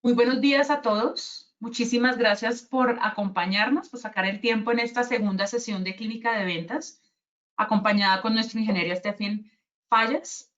Muy buenos días a todos. Muchísimas gracias por acompañarnos, por sacar el tiempo en esta segunda sesión de Clínica de Ventas, acompañada con nuestro ingeniero Stephen Fallas.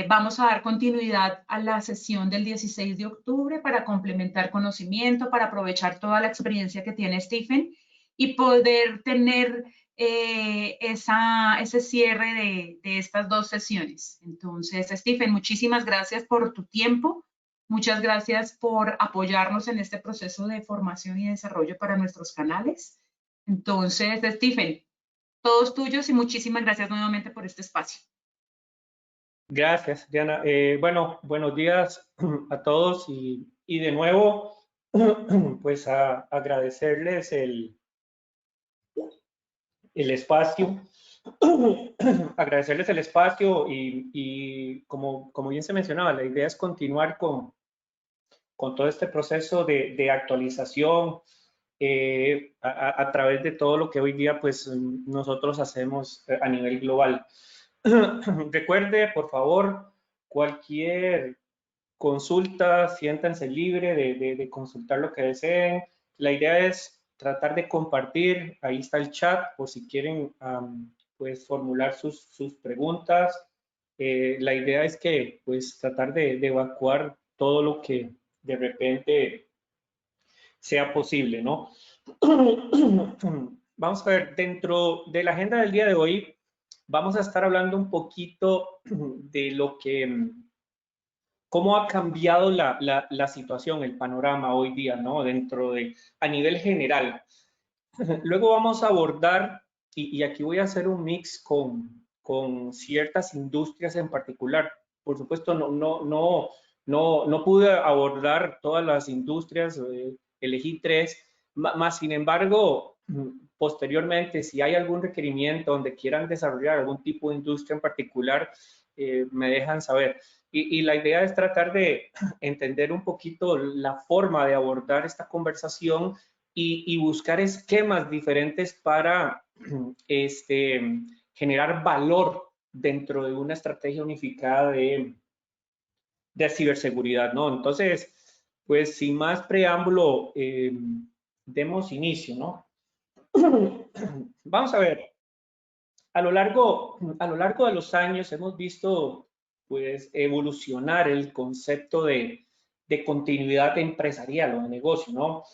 Vamos a dar continuidad a la sesión del 16 de octubre para complementar conocimiento, para aprovechar toda la experiencia que tiene Stephen y poder tener ese cierre de estas dos sesiones. Entonces, Stephen, muchísimas gracias por tu tiempo. Muchas gracias por apoyarnos en este proceso de formación y desarrollo para nuestros canales. Entonces, Stephen, todos tuyos y muchísimas gracias nuevamente por este espacio. Gracias, Diana. Bueno, buenos días a todos y de nuevo, pues agradecerles el espacio, agradecerles el espacio y como bien se mencionaba, la idea es continuar con todo este proceso de actualización a través de todo lo que hoy día pues nosotros hacemos a nivel global. Recuerde, por favor, cualquier consulta, siéntanse libre de consultar lo que deseen. La idea es tratar de compartir, ahí está el chat, por si quieren pues formular sus preguntas. La idea es que pues tratar de evacuar todo lo que de repente sea posible, ¿no? Vamos a ver, dentro de la agenda del día de hoy, vamos a estar hablando un poquito de lo que, cómo ha cambiado la situación, el panorama hoy día, ¿no? A nivel general. Luego vamos a abordar, y aquí voy a hacer un mix con ciertas industrias en particular. Por supuesto, no pude abordar todas las industrias, elegí tres, más sin embargo, posteriormente, si hay algún requerimiento donde quieran desarrollar algún tipo de industria en particular, me dejan saber. Y la idea es tratar de entender un poquito la forma de abordar esta conversación y buscar esquemas diferentes para generar valor dentro de una estrategia unificada de ciberseguridad, ¿no? Entonces, pues sin más preámbulo, demos inicio, ¿no? Vamos a ver, a lo largo de los años hemos visto pues evolucionar el concepto de continuidad empresarial o de negocio, ¿no?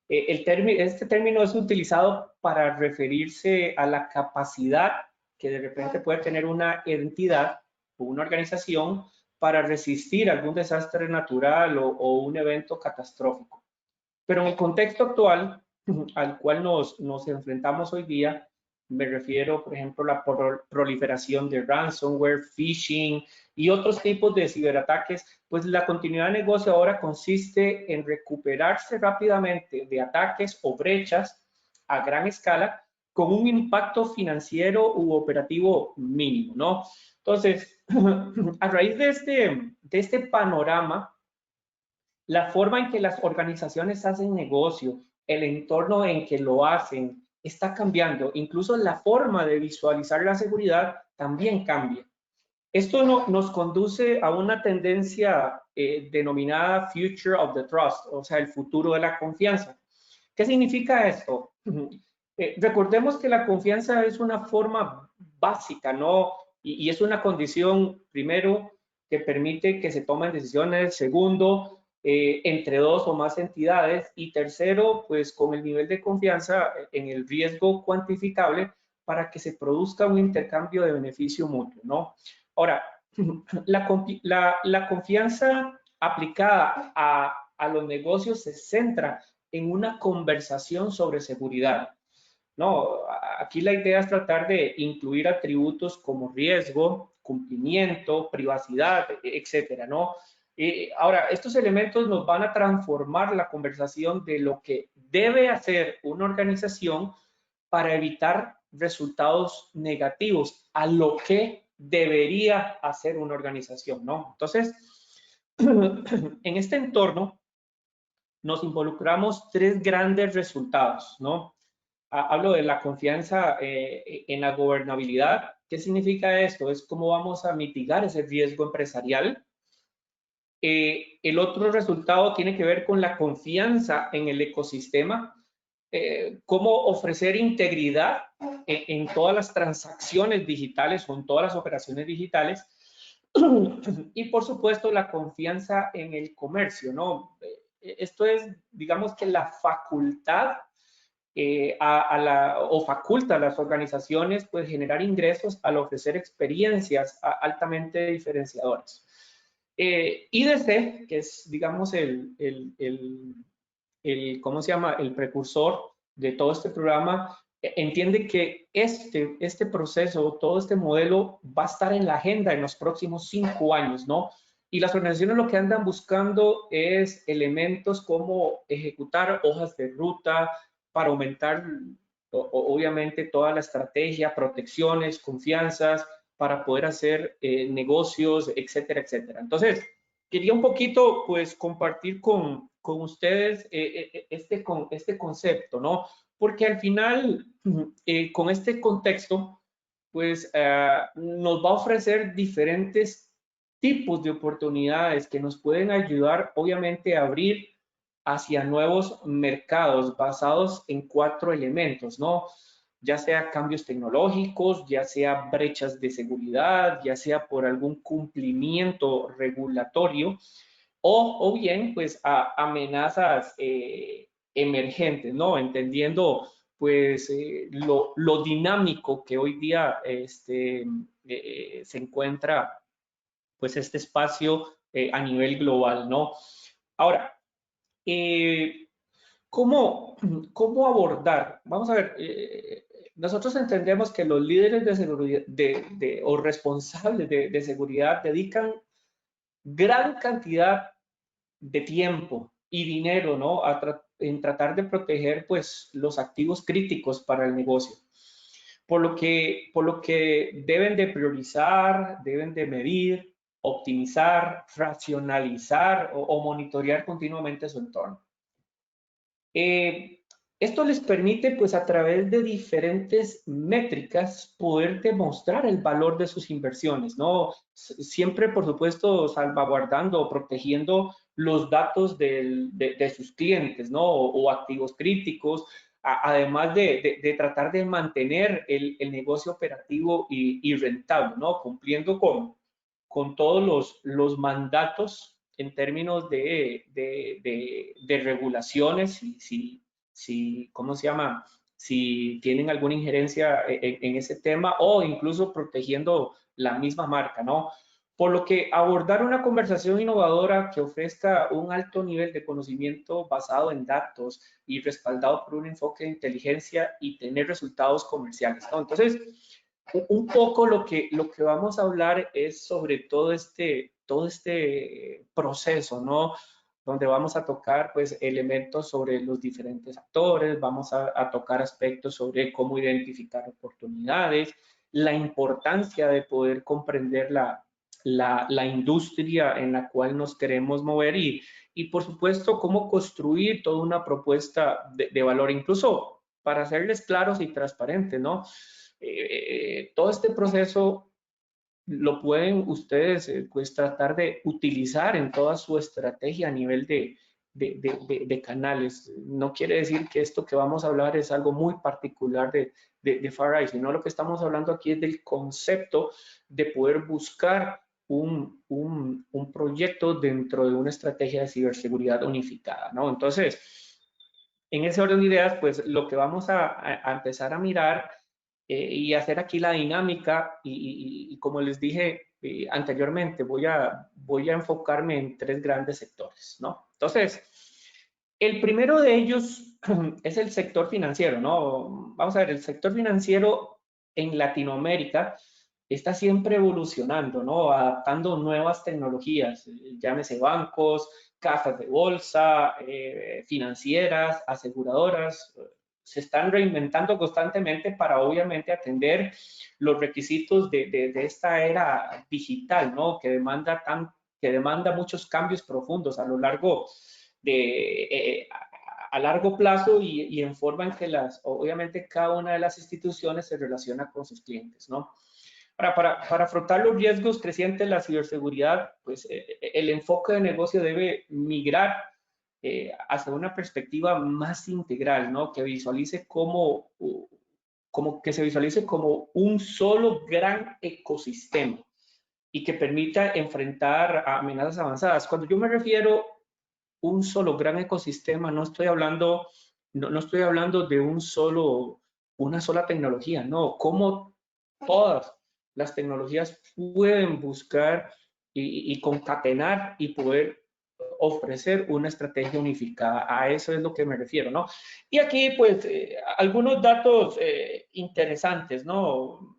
Este término es utilizado para referirse a la capacidad que de repente puede tener una entidad o una organización para resistir algún desastre natural o un evento catastrófico. Pero en el contexto actual al cual nos enfrentamos hoy día, me refiero, por ejemplo, a la proliferación de ransomware, phishing y otros tipos de ciberataques, pues la continuidad de negocio ahora consiste en recuperarse rápidamente de ataques o brechas a gran escala con un impacto financiero u operativo mínimo, ¿no? Entonces, a raíz de este panorama, la forma en que las organizaciones hacen negocio, el entorno en que lo hacen, está cambiando. Incluso la forma de visualizar la seguridad también cambia. Esto nos conduce a una tendencia denominada Future of the Trust, o sea, el futuro de la confianza. ¿Qué significa esto? Recordemos que la confianza es una forma básica, ¿no? Y es una condición, primero, que permite que se tomen decisiones. Segundo, entre dos o más entidades. Y tercero, pues con el nivel de confianza en el riesgo cuantificable para que se produzca un intercambio de beneficio mutuo, ¿no? Ahora, la confianza aplicada a los negocios se centra en una conversación sobre seguridad. No, aquí la idea es tratar de incluir atributos como riesgo, cumplimiento, privacidad, etcétera, ¿no? Ahora, estos elementos nos van a transformar la conversación de lo que debe hacer una organización para evitar resultados negativos a lo que debería hacer una organización, ¿no? Entonces, en este entorno nos involucramos tres grandes resultados, ¿no? Hablo de la confianza en la gobernabilidad. ¿Qué significa esto? Es cómo vamos a mitigar ese riesgo empresarial. El otro resultado tiene que ver con la confianza en el ecosistema, cómo ofrecer integridad en todas las transacciones digitales o en todas las operaciones digitales. Y por supuesto la confianza en el comercio, ¿no? Esto es, digamos que la facultad o faculta a las organizaciones pues generar ingresos al ofrecer experiencias altamente diferenciadoras. IDC, que es digamos ¿cómo se llama? El precursor de todo este programa, entiende que este proceso, todo este modelo va a estar en la agenda en los próximos 5 años, ¿no? Y las organizaciones lo que andan buscando es elementos como ejecutar hojas de ruta para aumentar, obviamente, toda la estrategia, protecciones, confianzas, para poder hacer negocios, etcétera, etcétera. Entonces, quería un poquito, pues, compartir con ustedes este concepto, ¿no? Porque al final, con este contexto, pues, nos va a ofrecer diferentes tipos de oportunidades que nos pueden ayudar, obviamente, a abrir hacia nuevos mercados basados en 4 elementos, ¿no? Ya sea cambios tecnológicos, ya sea brechas de seguridad, ya sea por algún cumplimiento regulatorio, o bien, pues, amenazas emergentes, ¿no? Entendiendo, pues, lo dinámico que hoy día se encuentra, pues, este espacio a nivel global, ¿no? Ahora, eh, ¿cómo abordar? Vamos a ver, nosotros entendemos que los líderes de seguridad o responsables de seguridad dedican gran cantidad de tiempo y dinero, ¿no? En tratar de proteger, pues, los activos críticos para el negocio. Por lo que deben de priorizar, deben de medir, optimizar, racionalizar o monitorear continuamente su entorno. Esto les permite, pues, a través de diferentes métricas, poder demostrar el valor de sus inversiones, ¿no? Siempre, por supuesto, salvaguardando o protegiendo los datos de sus clientes, ¿no? O activos críticos, además de tratar de mantener el negocio operativo y rentable, ¿no? Cumpliendo con todos los mandatos en términos de regulaciones, ¿cómo se llama? Si tienen alguna injerencia en ese tema o incluso protegiendo la misma marca, ¿no? Por lo que abordar una conversación innovadora que ofrezca un alto nivel de conocimiento basado en datos y respaldado por un enfoque de inteligencia y tener resultados comerciales, ¿no? Entonces, un poco lo que vamos a hablar es sobre todo este proceso, ¿no? Donde vamos a tocar, pues, elementos sobre los diferentes actores, vamos a tocar aspectos sobre cómo identificar oportunidades, la importancia de poder comprender la industria en la cual nos queremos mover y por supuesto, cómo construir toda una propuesta de valor, incluso para serles claros y transparentes, ¿no? Todo este proceso lo pueden ustedes pues tratar de utilizar en toda su estrategia a nivel de canales. No quiere decir que esto que vamos a hablar es algo muy particular de FarEye, sino lo que estamos hablando aquí es del concepto de poder buscar un proyecto dentro de una estrategia de ciberseguridad unificada, ¿no? Entonces, en ese orden de ideas, pues lo que vamos a empezar a mirar y hacer aquí la dinámica y como les dije anteriormente, voy a enfocarme en 3 grandes sectores, ¿no? Entonces, el primero de ellos es el sector financiero, ¿no? Vamos a ver, el sector financiero en Latinoamérica está siempre evolucionando, ¿no? Adaptando nuevas tecnologías, llámese bancos, casas de bolsa, financieras, aseguradoras, se están reinventando constantemente para obviamente atender los requisitos de esta era digital, ¿no? Que demanda muchos cambios profundos a lo largo a largo plazo y en forma en que obviamente cada una de las instituciones se relaciona con sus clientes, ¿no? Para afrontar los riesgos crecientes de la ciberseguridad, pues el enfoque de negocio debe migrar hacia una perspectiva más integral, ¿no? Que visualice que se visualice como un solo gran ecosistema y que permita enfrentar a amenazas avanzadas. Cuando yo me refiero a un solo gran ecosistema, no estoy hablando de una sola tecnología, no, como todas las tecnologías pueden buscar y concatenar y poder ofrecer una estrategia unificada. A eso es lo que me refiero, ¿no? Y aquí, pues, algunos datos interesantes, ¿no?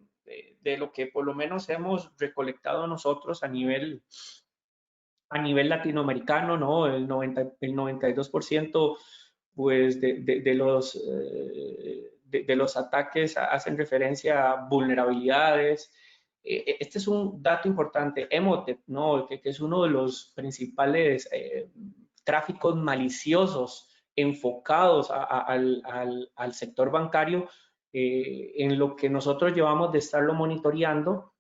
De lo que por lo menos hemos recolectado nosotros a nivel latinoamericano, ¿no? El 92% pues, de los ataques hacen referencia a vulnerabilidades. Este es un dato importante, Emotet, ¿no? Que es uno de los principales tráficos maliciosos enfocados al sector bancario, en lo que nosotros llevamos de estarlo monitoreando.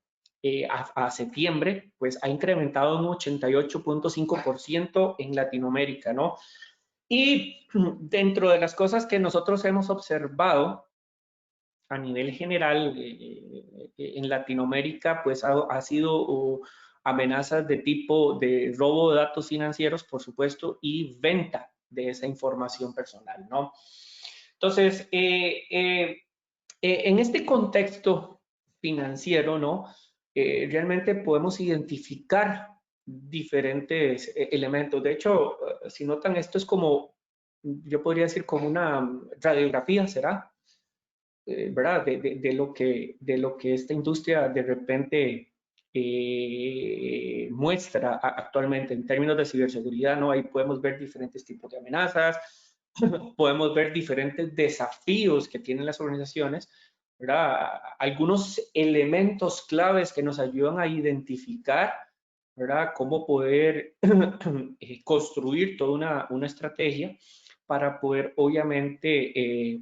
A septiembre, pues ha incrementado un 88.5% en Latinoamérica, ¿no? Y dentro de las cosas que nosotros hemos observado a nivel general en Latinoamérica, pues ha sido amenazas de tipo de robo de datos financieros, por supuesto, y venta de esa información personal, ¿no? Entonces, en este contexto financiero, ¿no? Realmente podemos identificar diferentes elementos. De hecho, si notan, esto es como, yo podría decir, como una radiografía, ¿será? ¿Verdad? De lo que esta industria de repente muestra actualmente en términos de ciberseguridad, ¿no? Ahí podemos ver diferentes tipos de amenazas, podemos ver diferentes desafíos que tienen las organizaciones, ¿verdad? Algunos elementos claves que nos ayudan a identificar, ¿verdad? Cómo poder construir toda una estrategia para poder, obviamente,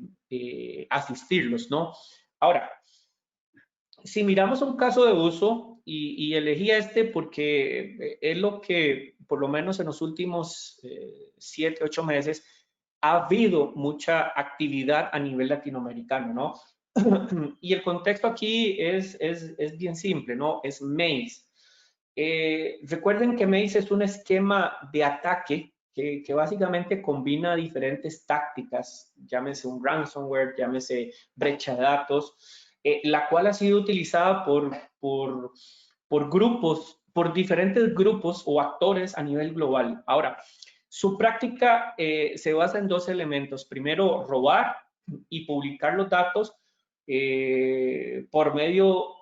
asistirlos, ¿no? Ahora, si miramos un caso de uso, y elegí este porque es lo que, por lo menos en los últimos 7, 8 meses, ha habido mucha actividad a nivel latinoamericano, ¿no? Y el contexto aquí es bien simple, ¿no? Es Maze. Recuerden que Maze es un esquema de ataque que básicamente combina diferentes tácticas, llámese un ransomware, llámese brecha de datos, la cual ha sido utilizada por grupos, por diferentes grupos o actores a nivel global. Ahora, su práctica se basa en dos elementos. Primero, robar y publicar los datos por medio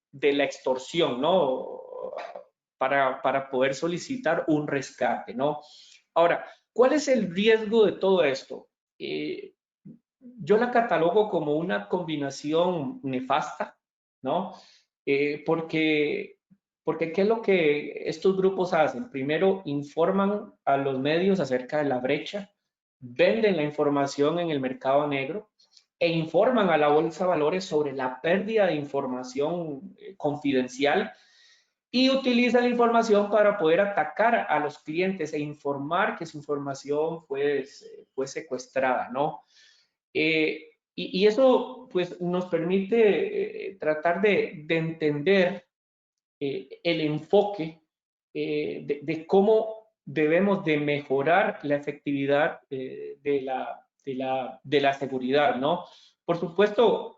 de la extorsión, ¿no? Para poder solicitar un rescate, ¿no? Ahora, ¿cuál es el riesgo de todo esto? Yo la catalogo como una combinación nefasta, ¿no? Porque ¿qué es lo que estos grupos hacen? Primero, informan a los medios acerca de la brecha, venden la información en el mercado negro e informan a la bolsa de valores sobre la pérdida de información confidencial, y utiliza la información para poder atacar a los clientes e informar que su información fue secuestrada, ¿no? Y eso pues nos permite tratar de entender el enfoque de cómo debemos de mejorar la efectividad de la seguridad, ¿no? Por supuesto,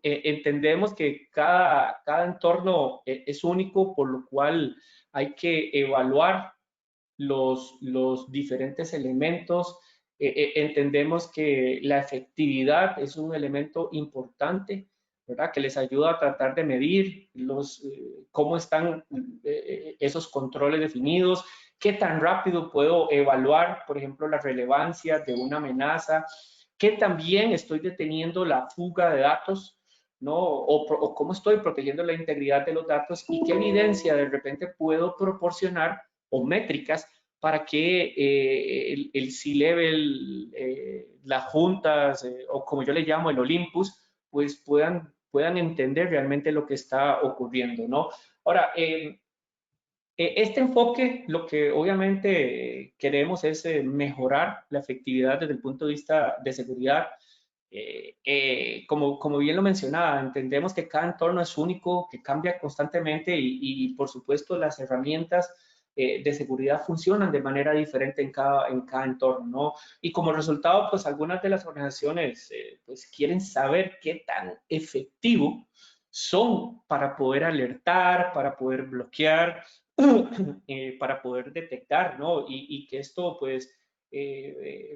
entendemos que cada entorno es único, por lo cual hay que evaluar los diferentes elementos. Entendemos que la efectividad es un elemento importante, ¿verdad? Que les ayuda a tratar de medir cómo están esos controles definidos, qué tan rápido puedo evaluar, por ejemplo, la relevancia de una amenaza, qué también estoy deteniendo la fuga de datos, ¿no? O cómo estoy protegiendo la integridad de los datos, y qué evidencia de repente puedo proporcionar o métricas para que el C-Level, las juntas, o como yo le llamo el Olympus, pues puedan puedan entender realmente lo que está ocurriendo, ¿no? Ahora, este enfoque, lo que obviamente queremos es mejorar la efectividad desde el punto de vista de seguridad. Como bien lo mencionaba, entendemos que cada entorno es único, que cambia constantemente y por supuesto las herramientas de seguridad funcionan de manera diferente en cada entorno, ¿no? Y como resultado, pues algunas de las organizaciones pues quieren saber qué tan efectivo son para poder alertar, para poder bloquear, para poder detectar, ¿no? Y que esto pues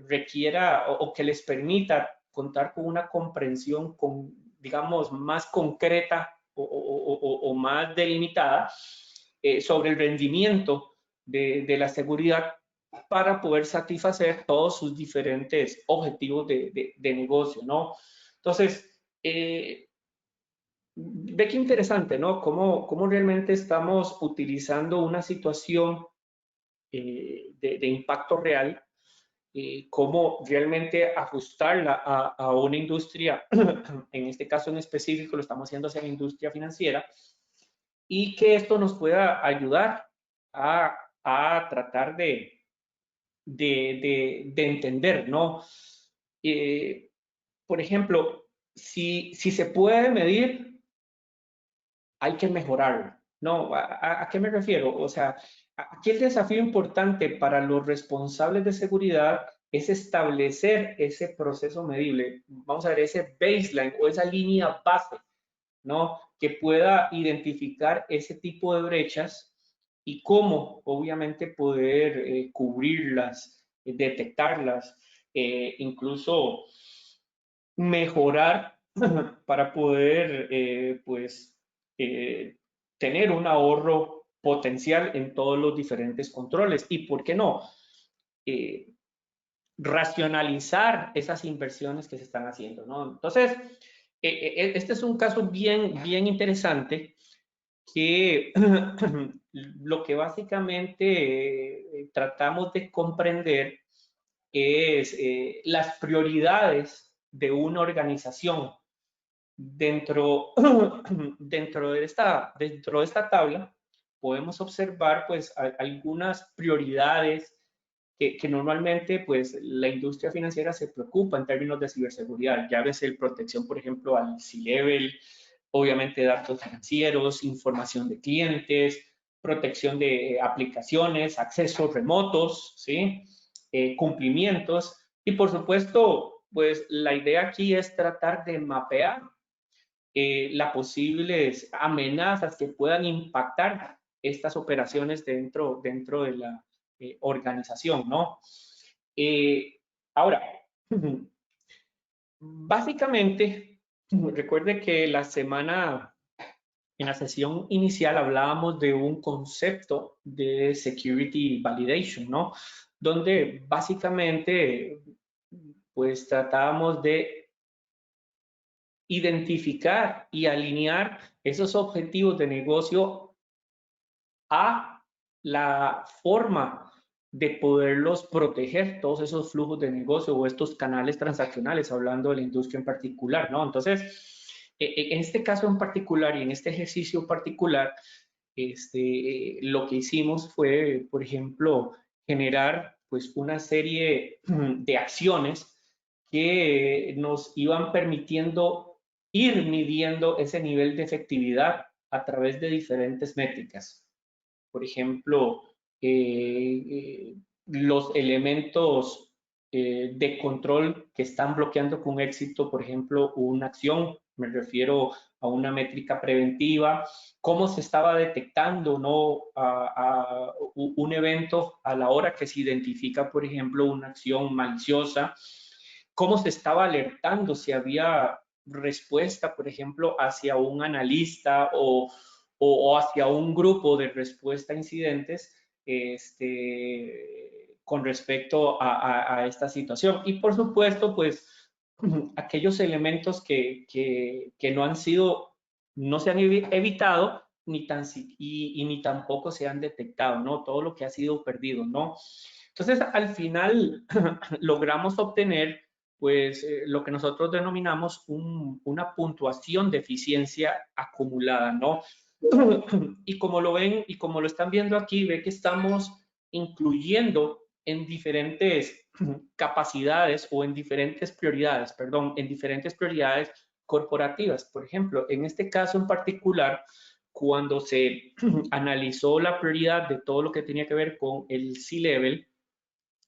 requiera o que les permita contar con una comprensión con, digamos, más concreta o más delimitada sobre el rendimiento de la seguridad para poder satisfacer todos sus diferentes objetivos de negocio, ¿no? Entonces, ve qué interesante, ¿no? Cómo realmente estamos utilizando una situación de impacto real, cómo realmente ajustarla a una industria, en este caso en específico lo estamos haciendo hacia la industria financiera, y que esto nos pueda ayudar a tratar de entender, ¿no? Eh, por ejemplo, si se puede medir, hay que mejorarlo. No, ¿a qué me refiero? O sea, aquí el desafío importante para los responsables de seguridad es establecer ese proceso medible, vamos a ver, ese baseline o esa línea base, ¿no? Que pueda identificar ese tipo de brechas y cómo, obviamente, poder cubrirlas, detectarlas, incluso mejorar para poder, pues, tener un ahorro potencial en todos los diferentes controles. Y, ¿por qué no? Racionalizar esas inversiones que se están haciendo, ¿no? Entonces, este es un caso bien interesante que lo que básicamente tratamos de comprender es las prioridades de una organización dentro, dentro de esta tabla. Podemos observar pues algunas prioridades que normalmente pues la industria financiera se preocupa en términos de ciberseguridad. Ya ves el protección, por ejemplo, al C-Level, obviamente datos financieros, información de clientes, protección de aplicaciones, accesos remotos, ¿sí? Cumplimientos y por supuesto, pues la idea aquí es tratar de mapear las posibles amenazas que puedan impactar estas operaciones dentro de la organización, ¿no? Ahora, básicamente, recuerde que en la sesión inicial hablábamos de un concepto de security validation, ¿no? Donde básicamente, pues tratábamos de identificar y alinear esos objetivos de negocio a la forma de poderlos proteger, todos esos flujos de negocio o estos canales transaccionales, hablando de la industria en particular, ¿no? Entonces, en este caso en particular y en este ejercicio particular, lo que hicimos fue, por ejemplo, generar pues una serie de acciones que nos iban permitiendo ir midiendo ese nivel de efectividad a través de diferentes métricas. Por ejemplo, los elementos de control que están bloqueando con éxito, por ejemplo, una acción, me refiero a una métrica preventiva, cómo se estaba detectando ¿no? a un evento a la hora que se identifica, por ejemplo, una acción maliciosa, cómo se estaba alertando si había respuesta, por ejemplo, hacia un analista o hacia un grupo de respuesta a incidentes con respecto a esta situación. Y por supuesto, pues aquellos elementos que no han sido, no se han evitado ni ni tampoco se han detectado, ¿no? Todo lo que ha sido perdido, ¿no? Entonces, al final logramos obtener pues lo que nosotros denominamos una puntuación de eficiencia acumulada, ¿no? Y como lo ven y como lo están viendo aquí, ve que estamos incluyendo en diferentes capacidades o en diferentes prioridades, perdón, en diferentes prioridades corporativas. Por ejemplo, en este caso en particular, cuando se analizó la prioridad de todo lo que tenía que ver con el C-Level,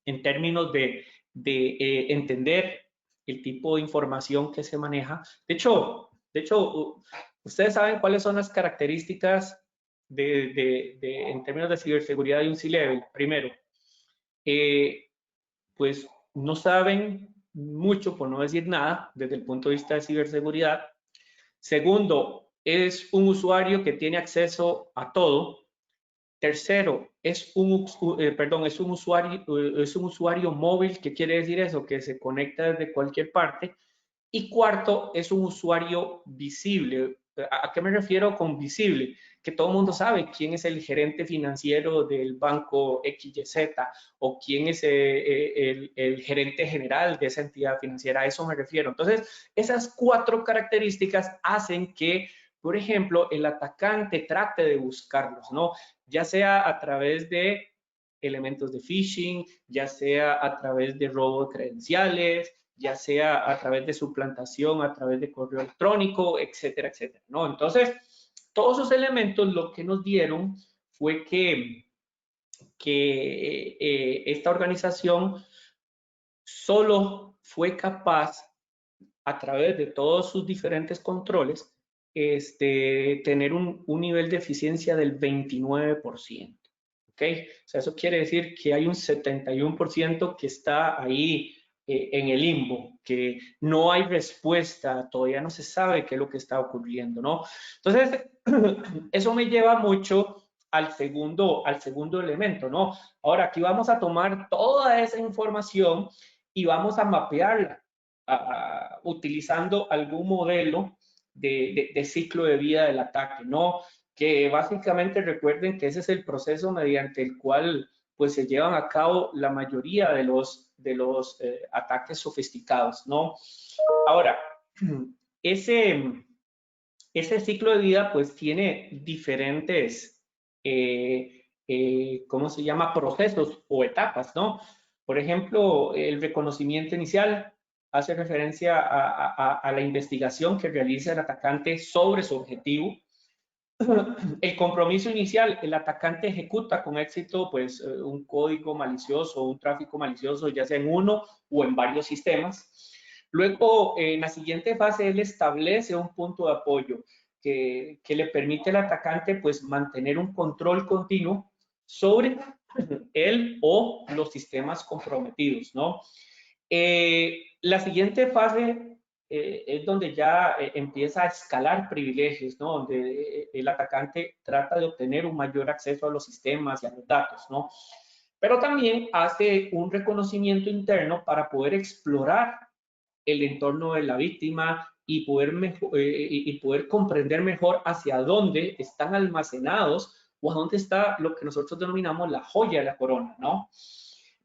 en términos de entender el tipo de información que se maneja. De hecho, ustedes saben cuáles son las características en términos de ciberseguridad de un C-Level. Primero, pues no saben mucho, por no decir nada, desde el punto de vista de ciberseguridad. Segundo, es un usuario que tiene acceso a todo. Tercero, es un usuario móvil. ¿Qué quiere decir eso? Que se conecta desde cualquier parte. Y cuarto, es un usuario visible. ¿A qué me refiero con visible? Que todo el mundo sabe quién es el gerente financiero del banco XYZ o quién es el gerente general de esa entidad financiera. A eso me refiero. Entonces, esas 4 características hacen que, por ejemplo, el atacante trate de buscarlos, ¿no? Ya sea a través de elementos de phishing, ya sea a través de robo de credenciales, ya sea a través de suplantación, a través de correo electrónico, etcétera, etcétera, ¿no? Entonces, todos esos elementos lo que nos dieron fue que esta organización solo fue capaz, a través de todos sus diferentes controles, tener un nivel de eficiencia del 29%. ¿Ok? O sea, eso quiere decir que hay un 71% que está ahí en el limbo, que no hay respuesta, todavía no se sabe qué es lo que está ocurriendo, ¿no? Entonces, eso me lleva mucho al segundo elemento, ¿no? Ahora, aquí vamos a tomar toda esa información y vamos a mapearla utilizando algún modelo de ciclo de vida del ataque, ¿no? Que básicamente recuerden que ese es el proceso mediante el cual pues se llevan a cabo la mayoría de los ataques sofisticados, ¿no? Ahora, ese ciclo de vida pues tiene diferentes, ¿cómo se llama? Procesos o etapas, ¿no? Por ejemplo, el reconocimiento inicial hace referencia a la investigación que realiza el atacante sobre su objetivo. El compromiso inicial, el atacante ejecuta con éxito pues un código malicioso o un tráfico malicioso, ya sea en uno o en varios sistemas. Luego, en la siguiente fase, él establece un punto de apoyo que le permite al atacante pues mantener un control continuo sobre él o los sistemas comprometidos, ¿no? La siguiente fase es donde ya empieza a escalar privilegios, ¿no? Donde el atacante trata de obtener un mayor acceso a los sistemas y a los datos, ¿no? Pero también hace un reconocimiento interno para poder explorar el entorno de la víctima y poder comprender mejor hacia dónde están almacenados o a dónde está lo que nosotros denominamos la joya de la corona, ¿no?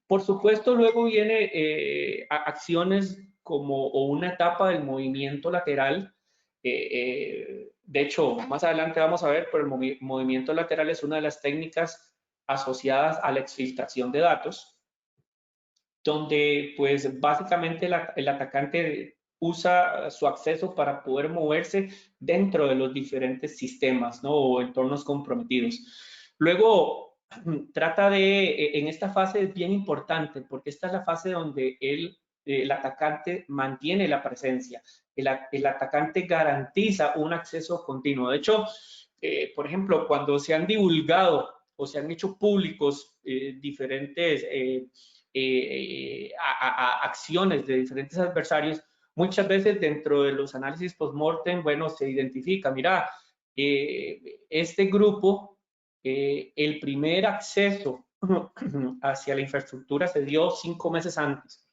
Por supuesto, luego viene acciones como o una etapa del movimiento lateral. De hecho, más adelante vamos a ver, pero el movimiento lateral es una de las técnicas asociadas a la exfiltración de datos, donde pues básicamente el atacante usa su acceso para poder moverse dentro de los diferentes sistemas, ¿no? O entornos comprometidos. Luego, trata en esta fase es bien importante porque esta es la fase donde el atacante mantiene la presencia. El atacante garantiza un acceso continuo. De hecho, por ejemplo, cuando se han divulgado o se han hecho públicos diferentes acciones de diferentes adversarios, muchas veces dentro de los análisis post-mortem, bueno, se identifica, mira, este grupo, el primer acceso hacia la infraestructura se dio 5 meses antes.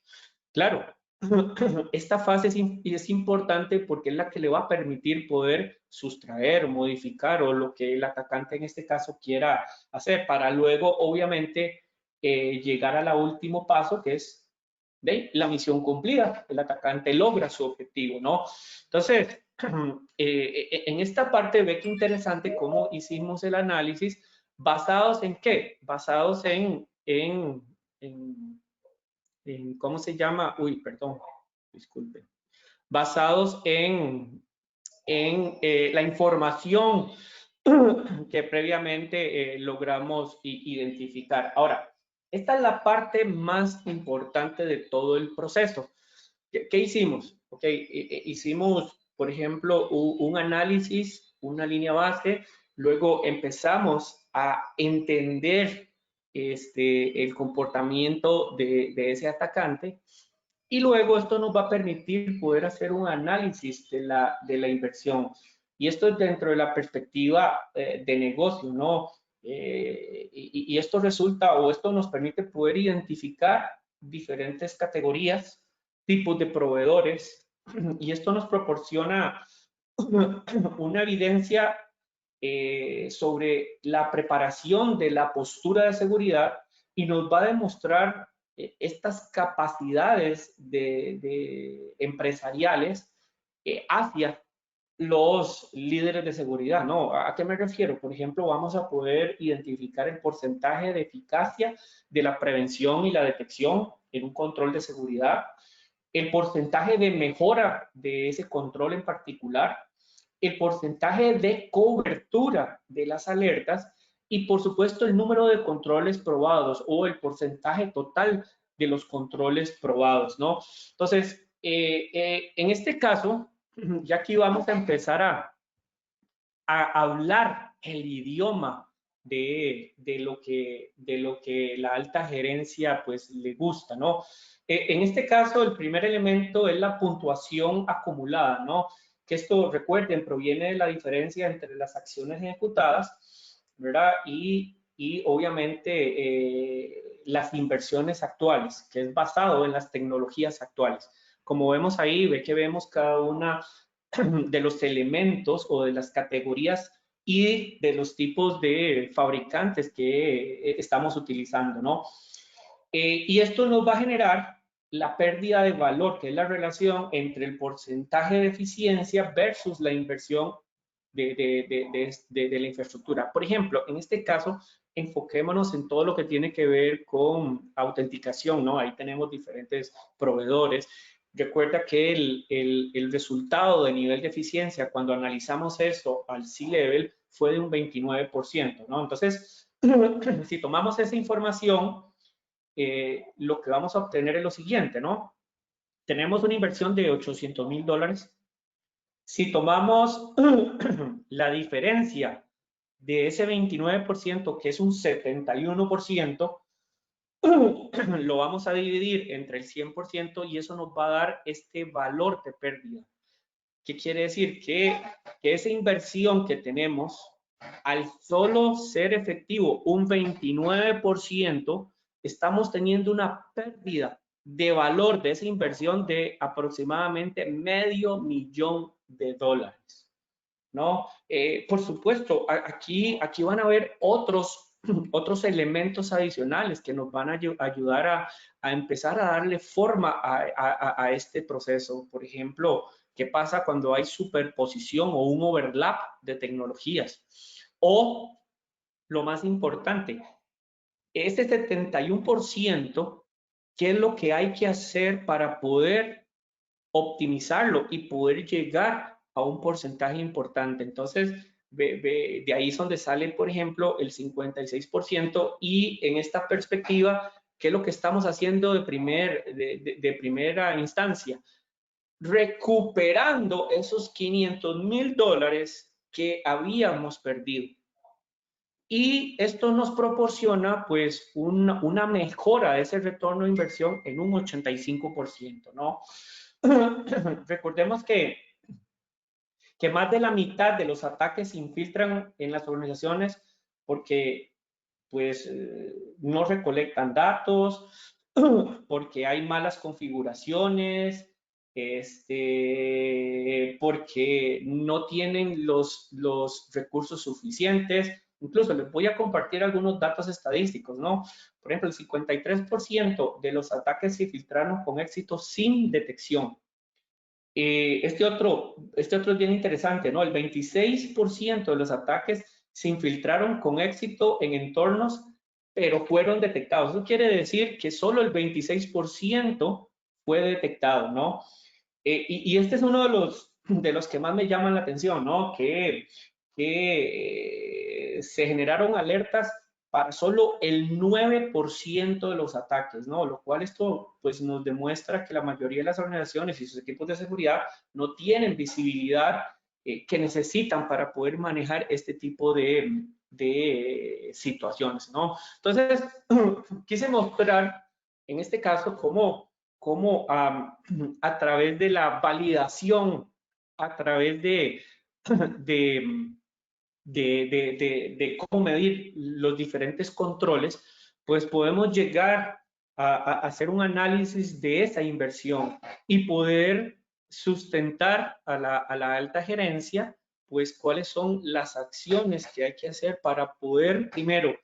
Claro, esta fase es importante porque es la que le va a permitir poder sustraer, modificar o lo que el atacante en este caso quiera hacer para luego, obviamente, llegar al último paso que es ¿Ve? La misión cumplida, el atacante logra su objetivo, ¿no? Entonces, en esta parte ve que interesante cómo hicimos el análisis, basados en qué? Basados en ¿cómo se llama? Uy, perdón, disculpe. Basados en la información que previamente logramos identificar. Ahora, esta es la parte más importante de todo el proceso. ¿Qué hicimos? Okay, hicimos, por ejemplo, un análisis, una línea base, luego empezamos a entender el comportamiento de ese atacante y luego esto nos va a permitir poder hacer un análisis de la inversión. Y esto es dentro de la perspectiva de negocio, ¿no? Y esto resulta, o esto nos permite poder identificar diferentes categorías, tipos de proveedores, y esto nos proporciona una evidencia sobre la preparación de la postura de seguridad y nos va a demostrar estas capacidades empresariales hacia los líderes de seguridad, ¿no? ¿A qué me refiero? Por ejemplo, vamos a poder identificar el porcentaje de eficacia de la prevención y la detección en un control de seguridad, el porcentaje de mejora de ese control en particular, el porcentaje de cobertura de las alertas y, por supuesto, el número de controles probados o el porcentaje total de los controles probados, ¿no? Entonces, en este caso, ya aquí vamos a empezar a hablar el idioma de lo que la alta gerencia pues le gusta, ¿no? En este caso, el primer elemento es la puntuación acumulada, ¿no? Que esto, recuerden, proviene de la diferencia entre las acciones ejecutadas, ¿verdad? Y obviamente las inversiones actuales, que es basado en las tecnologías actuales. Como vemos ahí, ve que vemos cada una de los elementos o de las categorías y de los tipos de fabricantes que estamos utilizando, ¿no? Y esto nos va a generar la pérdida de valor, que es la relación entre el porcentaje de eficiencia versus la inversión de la infraestructura. Por ejemplo, en este caso, enfoquémonos en todo lo que tiene que ver con autenticación, ¿no? Ahí tenemos diferentes proveedores. Recuerda que el resultado de nivel de eficiencia, cuando analizamos esto al C-Level, fue de un 29%, ¿no? Entonces, si tomamos esa información, lo que vamos a obtener es lo siguiente, ¿no? Tenemos una inversión de $800,000. Si tomamos la diferencia de ese 29%, que es un 71%, lo vamos a dividir entre el 100% y eso nos va a dar este valor de pérdida. ¿Qué quiere decir? Que esa inversión que tenemos, al solo ser efectivo un 29%, estamos teniendo una pérdida de valor de esa inversión de aproximadamente $500,000, ¿no? Por supuesto, aquí van a haber otros elementos adicionales que nos van a ayudar a empezar a darle forma a este proceso. Por ejemplo, ¿qué pasa cuando hay superposición o un overlap de tecnologías? O, lo más importante, ese 71%, ¿qué es lo que hay que hacer para poder optimizarlo y poder llegar a un porcentaje importante? Entonces, de ahí es donde sale, por ejemplo, el 56% y en esta perspectiva, ¿qué es lo que estamos haciendo de primera instancia? Recuperando esos $500,000 que habíamos perdido. Y esto nos proporciona pues una mejora de ese retorno de inversión en un 85%, ¿no? Recordemos que más de la mitad de los ataques se infiltran en las organizaciones porque pues no recolectan datos, porque hay malas configuraciones, porque no tienen los recursos suficientes, Incluso les voy a compartir algunos datos estadísticos, ¿no? Por ejemplo, el 53% de los ataques se filtraron con éxito sin detección. Este otro es bien interesante, ¿no? El 26% de los ataques se infiltraron con éxito en entornos, pero fueron detectados. Eso quiere decir que solo el 26% fue detectado, ¿no? Y este es uno de los que más me llaman la atención, ¿no? Que se generaron alertas para solo el 9% de los ataques, ¿no? Lo cual esto pues nos demuestra que la mayoría de las organizaciones y sus equipos de seguridad no tienen visibilidad que necesitan para poder manejar este tipo de situaciones, ¿no? Entonces, quise mostrar en este caso cómo a través de la validación, a través de cómo medir los diferentes controles, pues podemos llegar a hacer un análisis de esa inversión y poder sustentar a la alta gerencia, pues cuáles son las acciones que hay que hacer para poder, primero,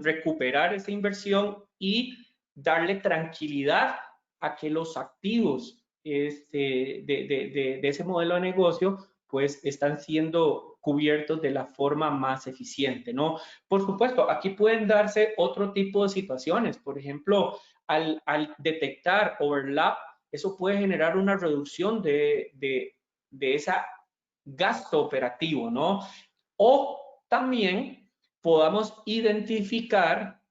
recuperar esa inversión y darle tranquilidad a que los activos de ese modelo de negocio pues están siendo cubiertos de la forma más eficiente, ¿no? Por supuesto, aquí pueden darse otro tipo de situaciones. Por ejemplo, al detectar overlap, eso puede generar una reducción de ese gasto operativo, ¿no? O también podamos identificar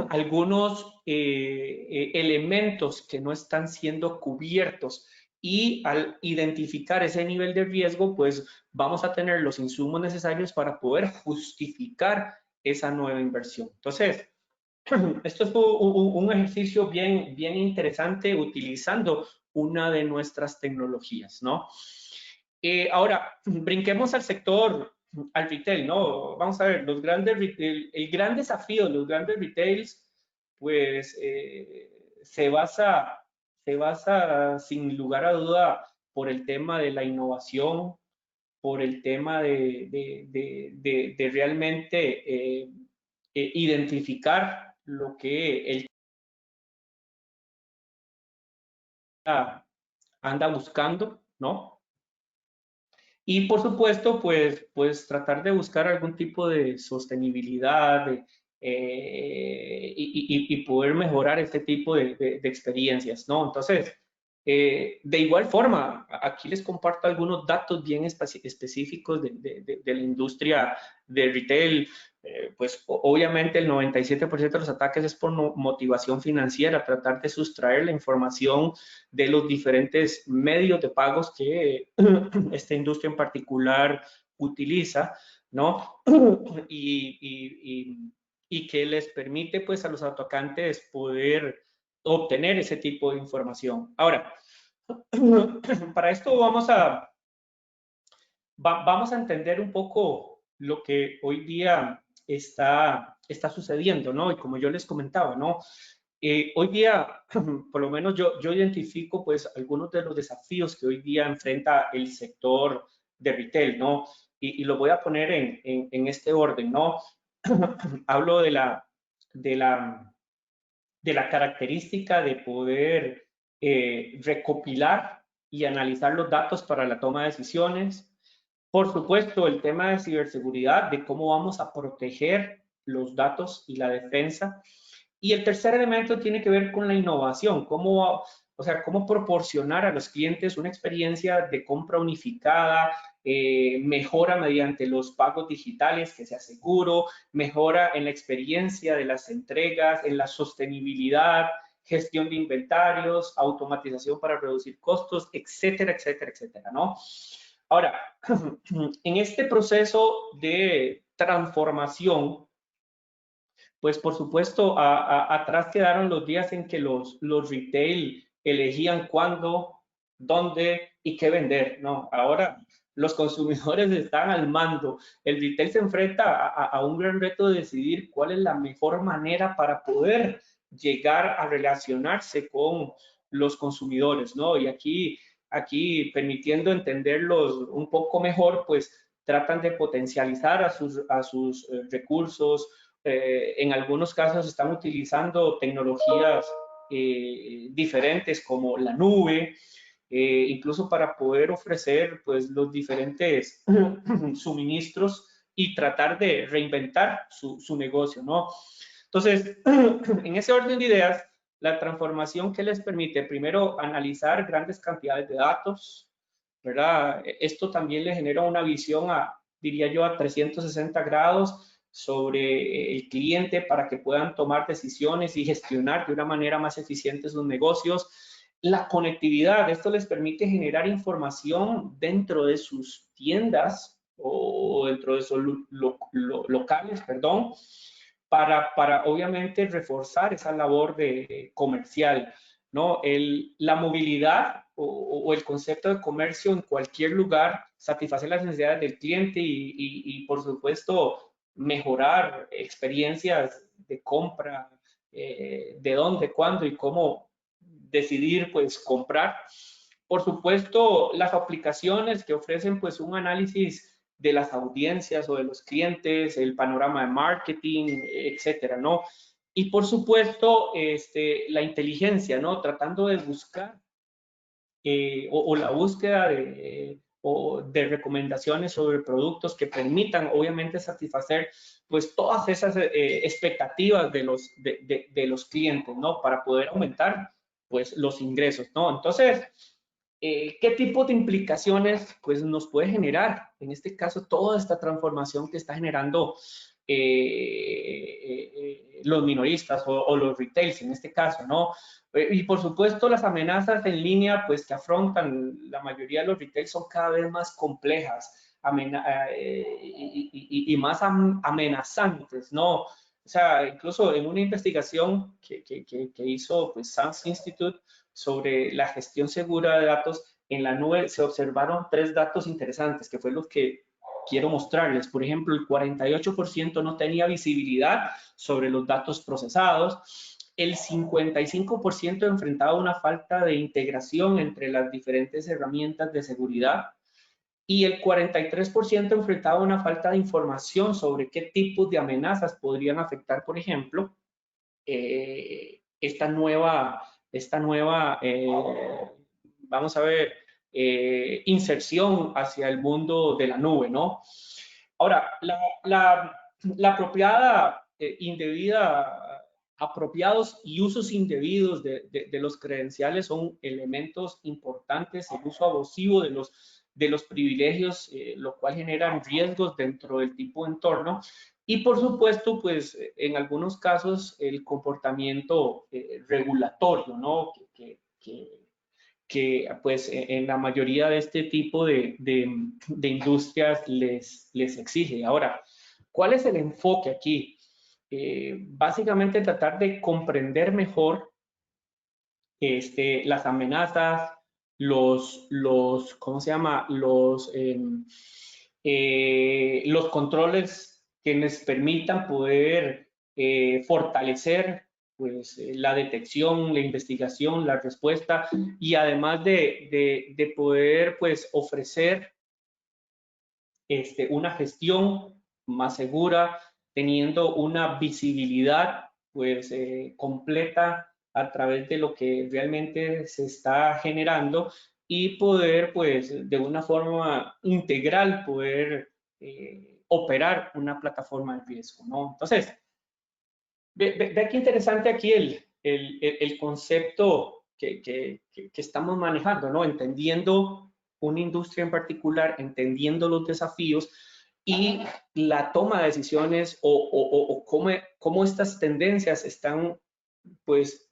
algunos elementos que no están siendo cubiertos, y al identificar ese nivel de riesgo, pues vamos a tener los insumos necesarios para poder justificar esa nueva inversión. Entonces, esto es un ejercicio bien interesante utilizando una de nuestras tecnologías, ¿no? Ahora, brinquemos al sector, al retail, ¿no? Vamos a ver, los grandes retail, el gran desafío de los grandes retails, pues se basa sin lugar a duda por el tema de la innovación, por el tema de realmente identificar lo que el anda buscando, ¿no? Y por supuesto, pues tratar de buscar algún tipo de sostenibilidad y poder mejorar este tipo de experiencias, ¿no? Entonces, de igual forma, aquí les comparto algunos datos bien específicos de la industria de retail. Pues obviamente el 97% de los ataques es por motivación financiera, tratar de sustraer la información de los diferentes medios de pagos que esta industria en particular utiliza, ¿no? Y que les permite pues a los atacantes poder obtener ese tipo de información. Ahora, para esto vamos a entender un poco lo que hoy día está sucediendo, ¿no? Y como yo les comentaba, ¿no? Hoy día, por lo menos yo identifico pues algunos de los desafíos que hoy día enfrenta el sector de retail, ¿no? Y lo voy a poner en este orden, ¿no? Hablo de la característica de poder recopilar y analizar los datos para la toma de decisiones. Por supuesto, el tema de ciberseguridad, de cómo vamos a proteger los datos y la defensa. Y el tercer elemento tiene que ver con la innovación, cómo proporcionar a los clientes una experiencia de compra unificada, mejora mediante los pagos digitales, que sea seguro, mejora en la experiencia de las entregas, en la sostenibilidad, gestión de inventarios, automatización para reducir costos, etcétera, etcétera, etcétera, ¿no? Ahora, en este proceso de transformación, pues por supuesto, atrás quedaron los días en que los retail elegían cuándo, dónde y qué vender, ¿no? Ahora los consumidores están al mando. El retail se enfrenta a un gran reto de decidir cuál es la mejor manera para poder llegar a relacionarse con los consumidores, ¿no? Y aquí permitiendo entenderlos un poco mejor, pues tratan de potencializar a sus recursos. En algunos casos están utilizando tecnologías diferentes como la nube, incluso para poder ofrecer pues los diferentes suministros y tratar de reinventar su negocio, ¿no? Entonces, en ese orden de ideas, la transformación que les permite primero analizar grandes cantidades de datos, ¿verdad? Esto también le genera una visión diría yo, a 360 grados sobre el cliente para que puedan tomar decisiones y gestionar de una manera más eficiente sus negocios. La conectividad, esto les permite generar información dentro de sus tiendas o dentro de sus locales, perdón, para obviamente reforzar esa labor de comercial, ¿no? La movilidad o el concepto de comercio en cualquier lugar satisface las necesidades del cliente y por supuesto, mejorar experiencias de compra, de dónde, cuándo y cómo decidir, pues, comprar. Por supuesto, las aplicaciones que ofrecen, pues, un análisis de las audiencias o de los clientes, el panorama de marketing, etcétera, ¿no? Y por supuesto, la inteligencia, ¿no? Tratando de buscar o la búsqueda de recomendaciones sobre productos que permitan, obviamente, satisfacer pues todas esas expectativas de los clientes, ¿no? Para poder aumentar pues los ingresos, ¿no? Entonces, ¿qué tipo de implicaciones pues nos puede generar? En este caso, toda esta transformación que está generando los minoristas o los retails, en este caso, ¿no? Y por supuesto, las amenazas en línea pues que afrontan la mayoría de los retails son cada vez más complejas y más amenazantes, ¿no? O sea, incluso en una investigación que hizo pues SANS Institute sobre la gestión segura de datos en la nube, se observaron 3 datos interesantes, que fue los que quiero mostrarles. Por ejemplo, el 48% no tenía visibilidad sobre los datos procesados, el 55% enfrentaba una falta de integración entre las diferentes herramientas de seguridad y el 43% enfrentaba una falta de información sobre qué tipos de amenazas podrían afectar, por ejemplo, esta nueva vamos a ver, inserción hacia el mundo de la nube, ¿no? Ahora, la apropiada, indebida, apropiados y usos indebidos de los credenciales son elementos importantes, el uso abusivo de los privilegios, lo cual generan riesgos dentro del tipo de entorno. Y por supuesto, pues en algunos casos el comportamiento regulatorio, ¿no? Que pues en la mayoría de este tipo de industrias les exige. Ahora, ¿cuál es el enfoque aquí? Básicamente tratar de comprender mejor las amenazas, ¿cómo se llama? Los controles que les permitan poder fortalecer pues, la detección, la investigación, la respuesta y además de poder pues, ofrecer una gestión más segura, teniendo una visibilidad pues completa a través de lo que realmente se está generando y poder pues de una forma integral poder operar una plataforma de riesgo, ¿no? Entonces, ve qué interesante aquí el concepto que estamos manejando, ¿no? Entendiendo una industria en particular, entendiendo los desafíos y la toma de decisiones o cómo estas tendencias están pues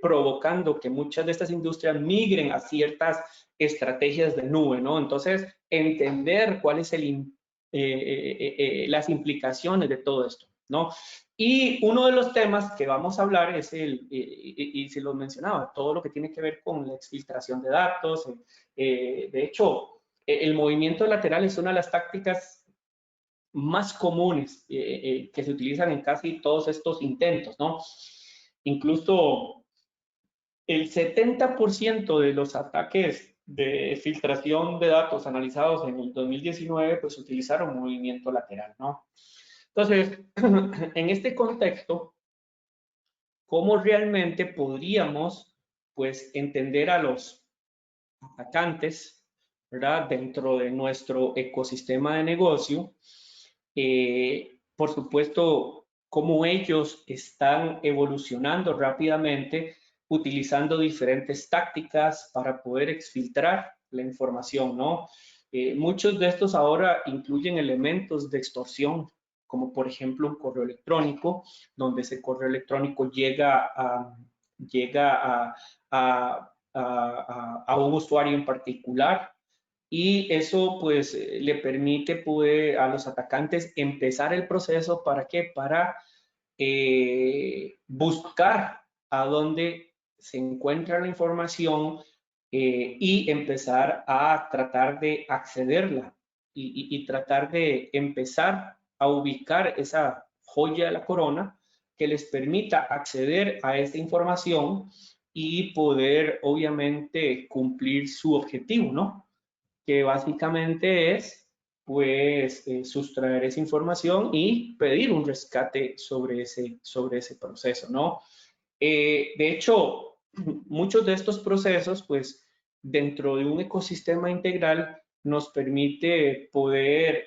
provocando que muchas de estas industrias migren a ciertas estrategias de nube, ¿no? Entonces, entender cuáles las implicaciones de todo esto, ¿no? Y uno de los temas que vamos a hablar es y se los mencionaba, todo lo que tiene que ver con la exfiltración de datos. De hecho, el movimiento lateral es una de las tácticas más comunes que se utilizan en casi todos estos intentos, ¿no? Incluso el 70% de los ataques de filtración de datos analizados en el 2019, pues utilizaron movimiento lateral, ¿no? Entonces, en este contexto, ¿cómo realmente podríamos, pues, entender a los atacantes, ¿verdad? Dentro de nuestro ecosistema de negocio? Por supuesto, cómo ellos están evolucionando rápidamente, utilizando diferentes tácticas para poder exfiltrar la información, ¿no? Muchos de estos ahora incluyen elementos de extorsión, como por ejemplo un correo electrónico, donde ese correo electrónico llega a un usuario en particular, y eso pues le permite a los atacantes empezar el proceso. ¿Para qué? Para buscar a dónde se encuentra la información y empezar a tratar de accederla y tratar de empezar a ubicar esa joya de la corona que les permita acceder a esta información y poder obviamente cumplir su objetivo, ¿no? Que básicamente es, pues, sustraer esa información y pedir un rescate sobre ese proceso, ¿no? De hecho, muchos de estos procesos, pues, dentro de un ecosistema integral, nos permite poder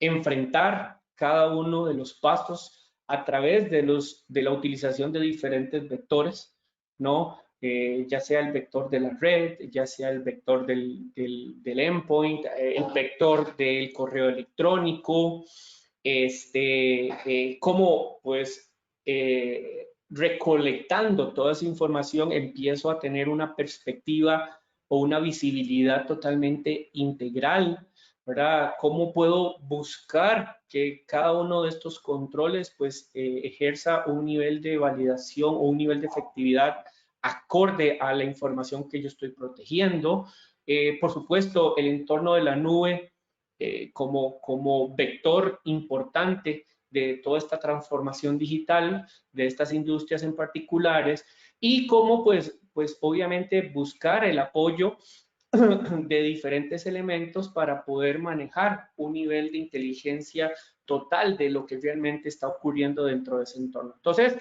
enfrentar cada uno de los pasos a través de la utilización de diferentes vectores, ¿no? Ya sea el vector de la red, ya sea el vector del endpoint, el vector del correo electrónico, cómo pues recolectando toda esa información empiezo a tener una perspectiva o una visibilidad totalmente integral, ¿verdad? ¿Cómo puedo buscar que cada uno de estos controles pues ejerza un nivel de validación o un nivel de efectividad acorde a la información que yo estoy protegiendo? Por supuesto, el entorno de la nube como vector importante de toda esta transformación digital de estas industrias en particulares, y cómo pues obviamente buscar el apoyo de diferentes elementos para poder manejar un nivel de inteligencia total de lo que realmente está ocurriendo dentro de ese entorno. Entonces,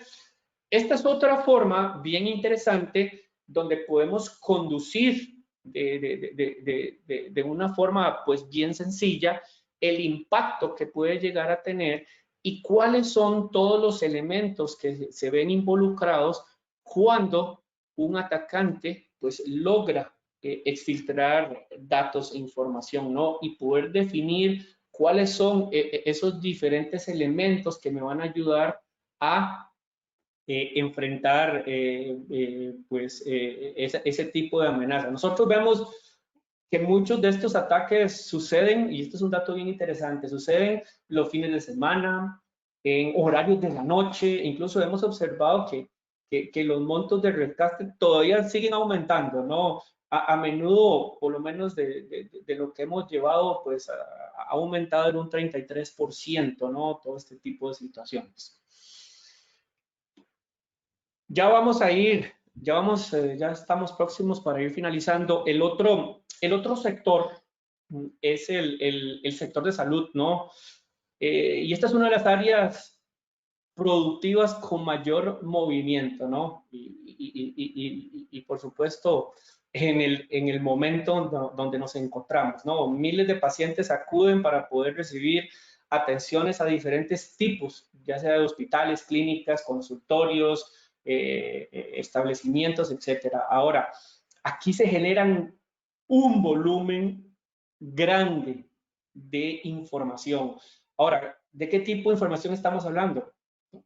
esta es otra forma bien interesante donde podemos conducir de una forma pues bien sencilla el impacto que puede llegar a tener y cuáles son todos los elementos que se ven involucrados cuando un atacante pues logra exfiltrar datos e información, ¿no? Y poder definir cuáles son esos diferentes elementos que me van a ayudar a enfrentar ese tipo de amenaza. Nosotros vemos que muchos de estos ataques suceden, y esto es un dato bien interesante, suceden los fines de semana, en horarios de la noche. Incluso hemos observado que los montos de rescate todavía siguen aumentando, ¿no? A menudo, por lo menos de lo que hemos llevado, pues ha aumentado en un 33%, ¿no? Todo este tipo de situaciones. Ya vamos a ir, ya estamos próximos para ir finalizando. El otro sector es el sector de salud, ¿no? Y esta es una de las áreas productivas con mayor movimiento, ¿no? Y por supuesto, en el momento donde nos encontramos, ¿no? Miles de pacientes acuden para poder recibir atenciones a diferentes tipos, ya sea de hospitales, clínicas, consultorios, establecimientos, etcétera. Ahora, aquí se generan un volumen grande de información. Ahora, ¿de qué tipo de información estamos hablando?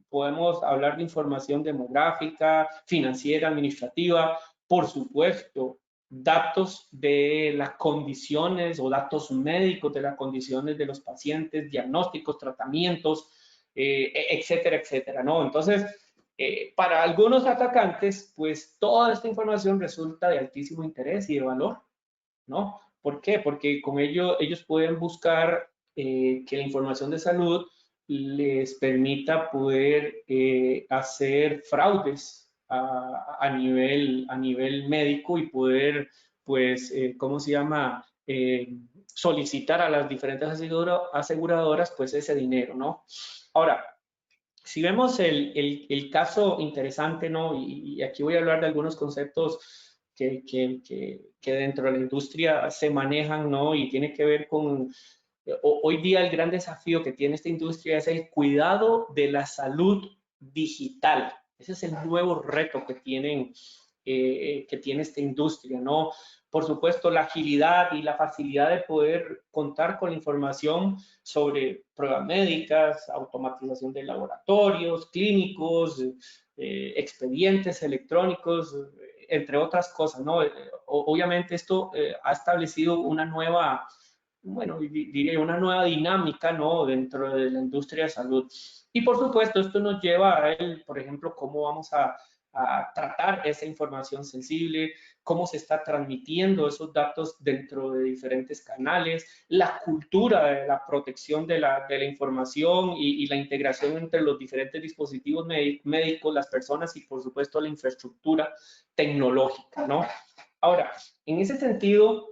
Podemos hablar de información demográfica, financiera, administrativa, por supuesto, datos de las condiciones o datos médicos de las condiciones de los pacientes, diagnósticos, tratamientos, etcétera, etcétera, ¿no? Entonces, para algunos atacantes, pues toda esta información resulta de altísimo interés y de valor, ¿no? ¿Por qué? Porque con ello ellos pueden buscar que la información de salud les permita poder hacer fraudes a nivel médico y poder, pues, ¿cómo se llama? Solicitar a las diferentes aseguradoras, pues, ese dinero, ¿no? Ahora, si vemos el caso interesante, ¿no? Y aquí voy a hablar de algunos conceptos que dentro de la industria se manejan, ¿no? Y tiene que ver con, hoy día el gran desafío que tiene esta industria es el cuidado de la salud digital. Ese es el nuevo reto que tiene esta industria, ¿no? Por supuesto, la agilidad y la facilidad de poder contar con la información sobre pruebas médicas, automatización de laboratorios, clínicos, expedientes electrónicos, entre otras cosas, ¿no? Obviamente esto ha establecido una nueva, bueno, diría una nueva dinámica, ¿no? Dentro de la industria de salud. Y por supuesto, esto nos lleva a por ejemplo, cómo vamos a tratar esa información sensible, cómo se está transmitiendo esos datos dentro de diferentes canales, la cultura de la protección de la información y la integración entre los diferentes dispositivos médicos, las personas y por supuesto la infraestructura tecnológica, ¿no? Ahora, en ese sentido,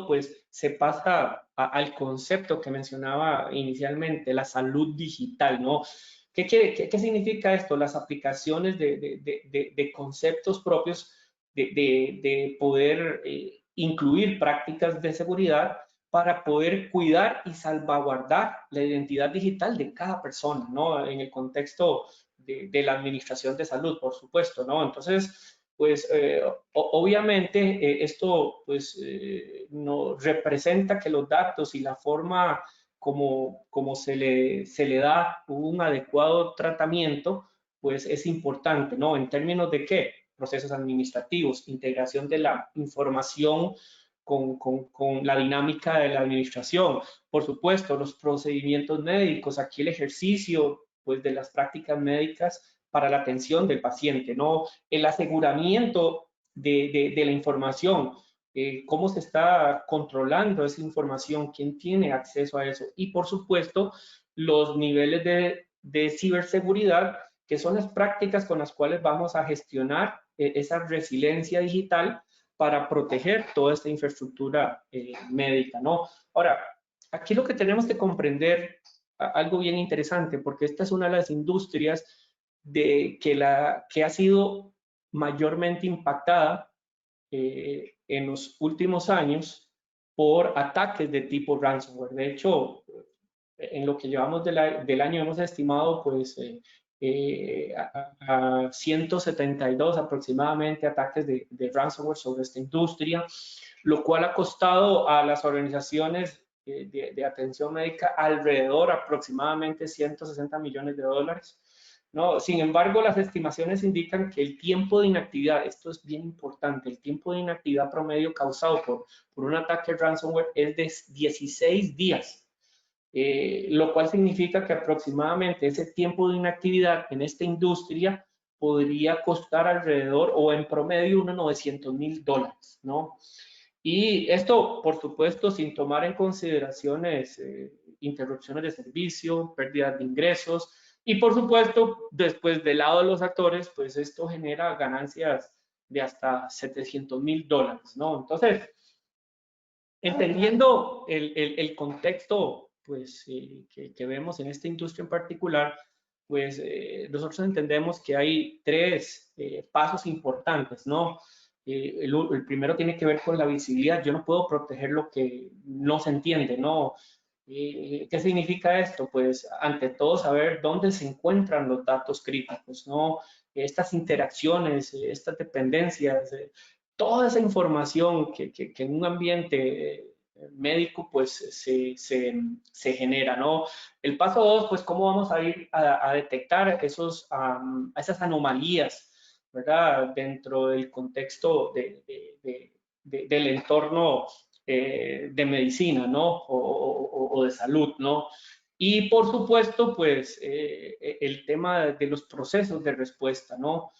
pues se pasa al concepto que mencionaba inicialmente, la salud digital, ¿no? ¿Qué significa esto? Las aplicaciones de conceptos propios de poder incluir prácticas de seguridad para poder cuidar y salvaguardar la identidad digital de cada persona, ¿no? En el contexto de la administración de salud, por supuesto, ¿no? Entonces, pues obviamente esto pues no representa que los datos y la forma como se le da un adecuado tratamiento, pues es importante, ¿no? En términos de qué? Procesos administrativos, integración de la información con la dinámica de la administración. Por supuesto, los procedimientos médicos, aquí el ejercicio pues, de las prácticas médicas para la atención del paciente, ¿no? El aseguramiento de la información, cómo se está controlando esa información, quién tiene acceso a eso y por supuesto los niveles de ciberseguridad que son las prácticas con las cuales vamos a gestionar esa resiliencia digital para proteger toda esta infraestructura médica, ¿no? Ahora, aquí lo que tenemos que comprender algo bien interesante, porque esta es una de las industrias que ha sido mayormente impactada en los últimos años por ataques de tipo ransomware. De hecho, en lo que llevamos del año hemos estimado pues a 172 aproximadamente ataques de ransomware sobre esta industria, lo cual ha costado a las organizaciones de atención médica alrededor aproximadamente 160 millones de dólares. ¿No? Sin embargo, las estimaciones indican que el tiempo de inactividad, esto es bien importante, el tiempo de inactividad promedio causado por un ataque ransomware es de 16 días. Lo cual significa que aproximadamente ese tiempo de inactividad en esta industria podría costar alrededor o en promedio unos $900,000, ¿no? Y esto, por supuesto, sin tomar en consideraciones interrupciones de servicio, pérdidas de ingresos y, por supuesto, después del lado de los actores, pues esto genera ganancias de hasta $700,000, ¿no? Entonces, entendiendo el contexto pues, que vemos en esta industria en particular, pues nosotros entendemos que hay tres pasos importantes, ¿no? El primero tiene que ver con la visibilidad. Yo no puedo proteger lo que no se entiende, ¿no? ¿Qué significa esto? Pues ante todo saber dónde se encuentran los datos críticos, ¿no? Estas interacciones, estas dependencias, toda esa información que en un ambiente médico pues se genera, ¿no? El paso dos, pues cómo vamos a ir a detectar esas anomalías, ¿verdad? Dentro del contexto del entorno de medicina, ¿no? O de salud, ¿no? Y por supuesto, pues el tema de los procesos de respuesta, ¿no?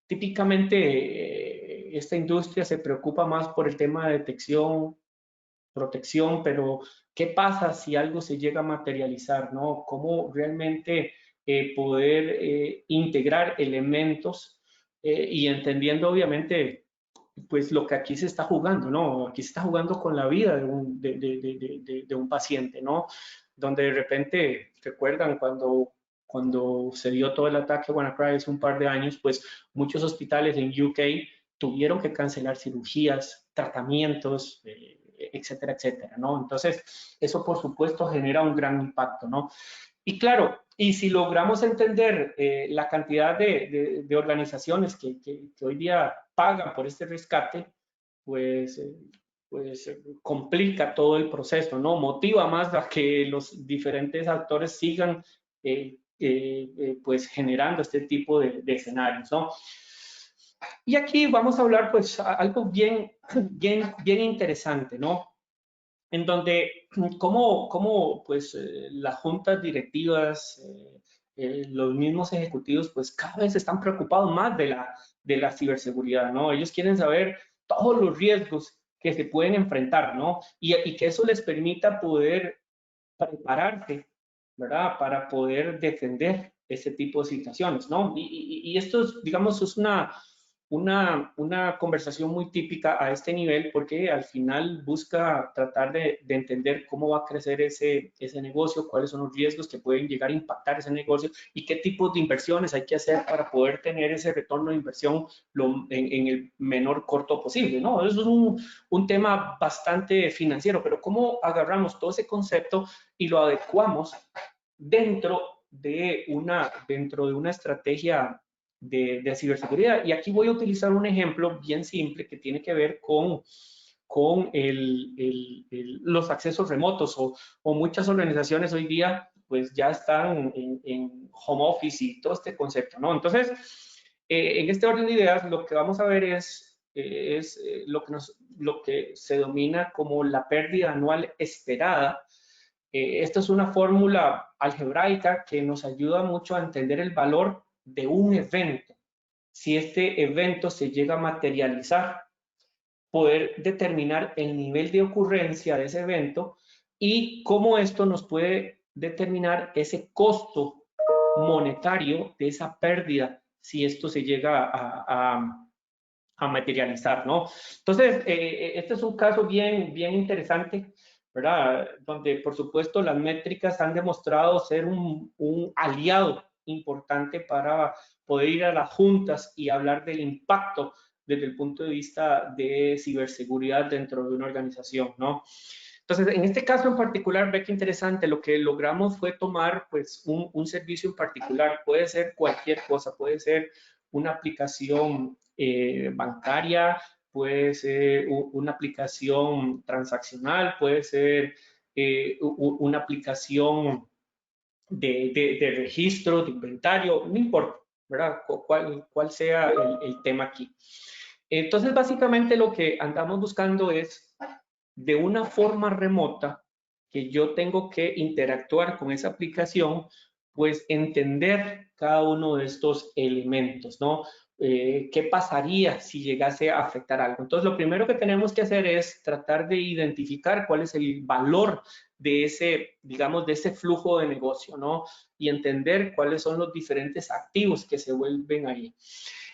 Típicamente esta industria se preocupa más por el tema de detección, protección, pero ¿qué pasa si algo se llega a materializar, ¿no? ¿Cómo realmente poder integrar elementos y entendiendo obviamente pues lo que aquí se está jugando, ¿no? Aquí se está jugando con la vida de un paciente, ¿no? Donde de repente, recuerdan cuando se dio todo el ataque a WannaCry hace un par de años, pues muchos hospitales en UK tuvieron que cancelar cirugías, tratamientos, etcétera, etcétera, ¿no? Entonces, eso por supuesto genera un gran impacto, ¿no? Y claro, y si logramos entender la cantidad de organizaciones que hoy día pagan por este rescate, pues, complica todo el proceso, ¿no? Motiva más a que los diferentes actores sigan pues generando este tipo de escenarios, ¿no? Y aquí vamos a hablar pues algo bien interesante, ¿no? En donde cómo pues las juntas directivas, los mismos ejecutivos, pues cada vez están preocupados más de la ciberseguridad, ¿no? Ellos quieren saber todos los riesgos que se pueden enfrentar, ¿no? Y que eso les permita poder prepararse, ¿verdad? Para poder defender ese tipo de situaciones, ¿no? Y esto, digamos, es una conversación muy típica a este nivel porque al final busca tratar de entender cómo va a crecer ese negocio, cuáles son los riesgos que pueden llegar a impactar ese negocio y qué tipos de inversiones hay que hacer para poder tener ese retorno de inversión en el menor corto posible, ¿no? Eso es un tema bastante financiero, pero cómo agarramos todo ese concepto y lo adecuamos dentro de una estrategia de ciberseguridad. Y aquí voy a utilizar un ejemplo bien simple que tiene que ver con los accesos remotos o muchas organizaciones hoy día pues ya están en home office y todo este concepto, ¿no? Entonces, en este orden de ideas, lo que vamos a ver es lo que se domina como la pérdida anual esperada. Esta es una fórmula algebraica que nos ayuda mucho a entender el valor de un evento. Si este evento se llega a materializar, poder determinar el nivel de ocurrencia de ese evento y cómo esto nos puede determinar ese costo monetario de esa pérdida si esto se llega a materializar, ¿no? Entonces, este es un caso bien interesante, ¿verdad? Donde, por supuesto, las métricas han demostrado ser un aliado importante para poder ir a las juntas y hablar del impacto desde el punto de vista de ciberseguridad dentro de una organización, ¿no? Entonces, en este caso en particular, ve qué interesante, lo que logramos fue tomar pues un servicio en particular, puede ser cualquier cosa, puede ser una aplicación bancaria, puede ser una aplicación transaccional, puede ser una aplicación de registro, de inventario, no importa, ¿verdad? Cuál sea el tema aquí. Entonces, básicamente lo que andamos buscando es de una forma remota que yo tengo que interactuar con esa aplicación, pues entender cada uno de estos elementos, ¿no? ¿Qué pasaría si llegase a afectar algo? Entonces, lo primero que tenemos que hacer es tratar de identificar cuál es el valor de ese, digamos, de ese flujo de negocio, ¿no? Y entender cuáles son los diferentes activos que se vuelven ahí.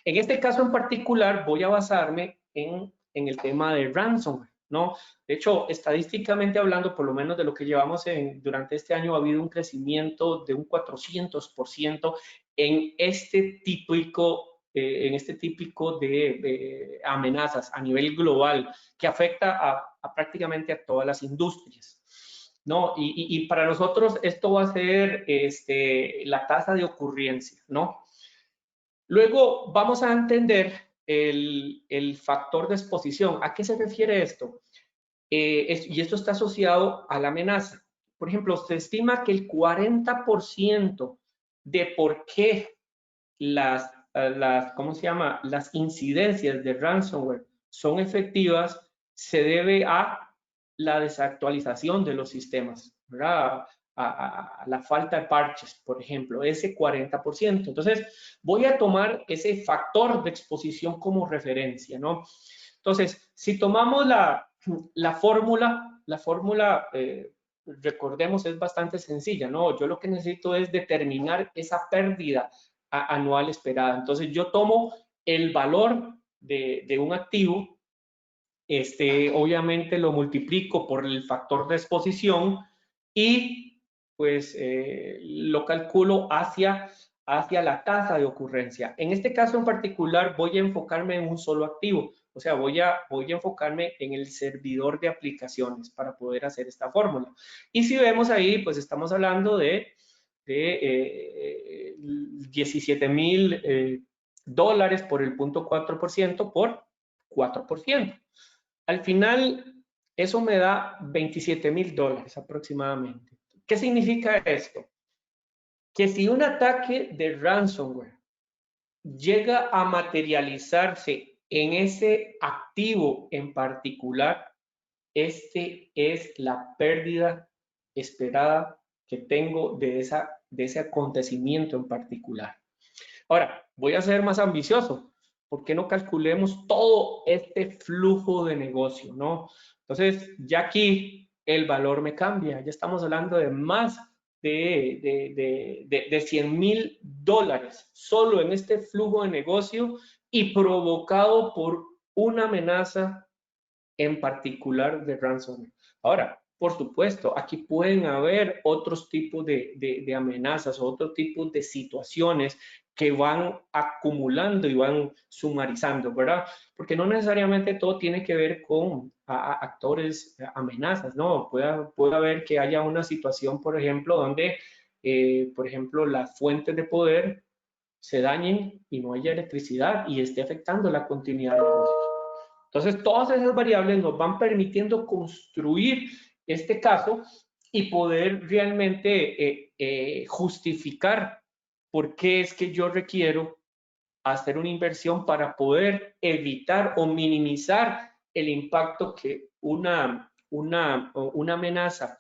En este caso en particular, voy a basarme en el tema de ransomware, ¿no? De hecho, estadísticamente hablando, por lo menos de lo que llevamos durante este año, ha habido un crecimiento de un 400% en este típico de amenazas a nivel global que afecta a prácticamente a todas las industrias, ¿no? Y para nosotros esto va a ser la tasa de ocurrencia, ¿no? Luego vamos a entender el factor de exposición. ¿A qué se refiere esto? Y esto está asociado a la amenaza. Por ejemplo, se estima que el 40% de por qué ¿cómo se llama? Las incidencias de ransomware son efectivas se debe a la desactualización de los sistemas, ¿verdad? A la falta de parches, por ejemplo, ese 40%. Entonces, voy a tomar ese factor de exposición como referencia, ¿no? Entonces, si tomamos la fórmula recordemos, es bastante sencilla, ¿no? Yo lo que necesito es determinar esa pérdida anual esperada. Entonces, yo tomo el valor de un activo, obviamente lo multiplico por el factor de exposición y pues lo calculo hacia la tasa de ocurrencia. En este caso en particular voy a enfocarme en un solo activo, o sea, voy a enfocarme en el servidor de aplicaciones para poder hacer esta fórmula. Y si vemos ahí, pues estamos hablando de 17,000 dólares por el 0.4% por 4%. Al final, eso me da 27,000 dólares aproximadamente. ¿Qué significa esto? Que si un ataque de ransomware llega a materializarse en ese activo en particular, es la pérdida esperada que tengo de ese acontecimiento en particular. Ahora, voy a ser más ambicioso. ¿Por qué no calculemos todo este flujo de negocio, no? Entonces, ya aquí el valor me cambia. Ya estamos hablando de más de 100,000 dólares solo en este flujo de negocio y provocado por una amenaza en particular de ransomware. Ahora, por supuesto, aquí pueden haber otros tipos de amenazas, otros tipos de situaciones que van acumulando y van sumarizando, ¿verdad? Porque no necesariamente todo tiene que ver con actores, amenazas, ¿no? Puede haber que haya una situación, por ejemplo, donde, por ejemplo, las fuentes de poder se dañen y no haya electricidad y esté afectando la continuidad del negocio. Entonces, todas esas variables nos van permitiendo construir este caso y poder realmente justificar por qué es que yo requiero hacer una inversión para poder evitar o minimizar el impacto que una amenaza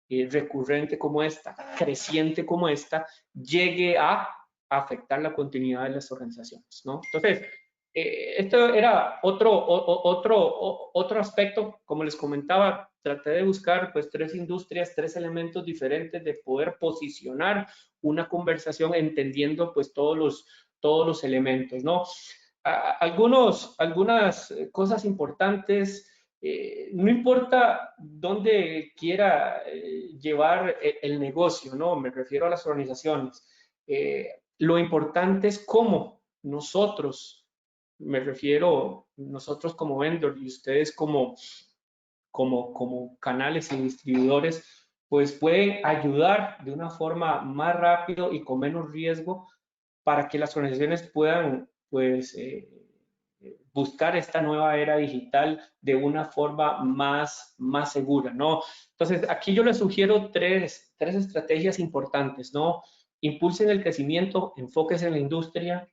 recurrente como esta, creciente como esta, llegue a afectar la continuidad de las organizaciones, ¿no? Entonces, esto era otro aspecto, como les comentaba, traté de buscar pues 3 industrias, 3 elementos diferentes de poder posicionar una conversación entendiendo pues todos los elementos, ¿no? Algunas cosas importantes, no importa dónde quiera llevar el negocio, ¿no? Me refiero a las organizaciones. Lo importante es cómo nosotros, me refiero nosotros como vendor y ustedes como canales y distribuidores, pues pueden ayudar de una forma más rápido y con menos riesgo para que las organizaciones puedan, pues, buscar esta nueva era digital de una forma más segura, ¿no? Entonces, aquí yo les sugiero tres estrategias importantes, ¿no? Impulsen el crecimiento, enfóquense en la industria,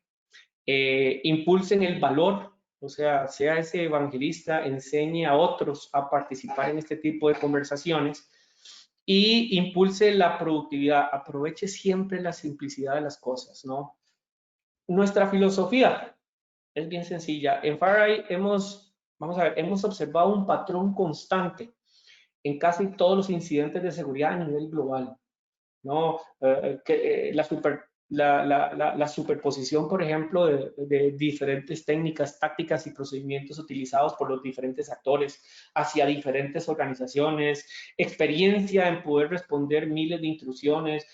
impulsen el valor, o sea ese evangelista, enseñe a otros a participar en este tipo de conversaciones y impulse la productividad, aproveche siempre la simplicidad de las cosas, ¿no? Nuestra filosofía es bien sencilla. En FireEye hemos observado un patrón constante en casi todos los incidentes de seguridad a nivel global, ¿no? La superposición, por ejemplo, de diferentes técnicas, tácticas y procedimientos utilizados por los diferentes actores hacia diferentes organizaciones, experiencia en poder responder miles de intrusiones,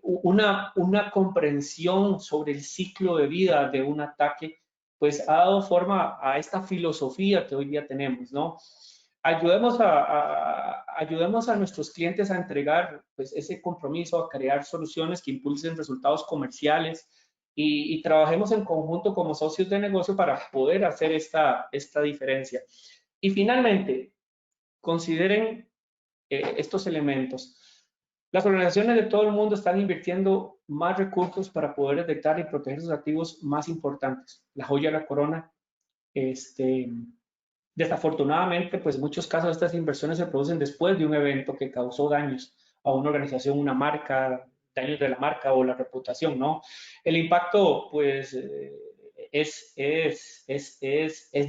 una comprensión sobre el ciclo de vida de un ataque, pues ha dado forma a esta filosofía que hoy día tenemos, ¿no? Ayudemos a nuestros clientes a entregar pues, ese compromiso, a crear soluciones que impulsen resultados comerciales y trabajemos en conjunto como socios de negocio para poder hacer esta diferencia. Y finalmente, consideren estos elementos. Las organizaciones de todo el mundo están invirtiendo más recursos para poder detectar y proteger sus activos más importantes. La joya de la corona, desafortunadamente, pues en muchos casos estas inversiones se producen después de un evento que causó daños a una organización, una marca, daños de la marca o la reputación, ¿no? El impacto, pues, es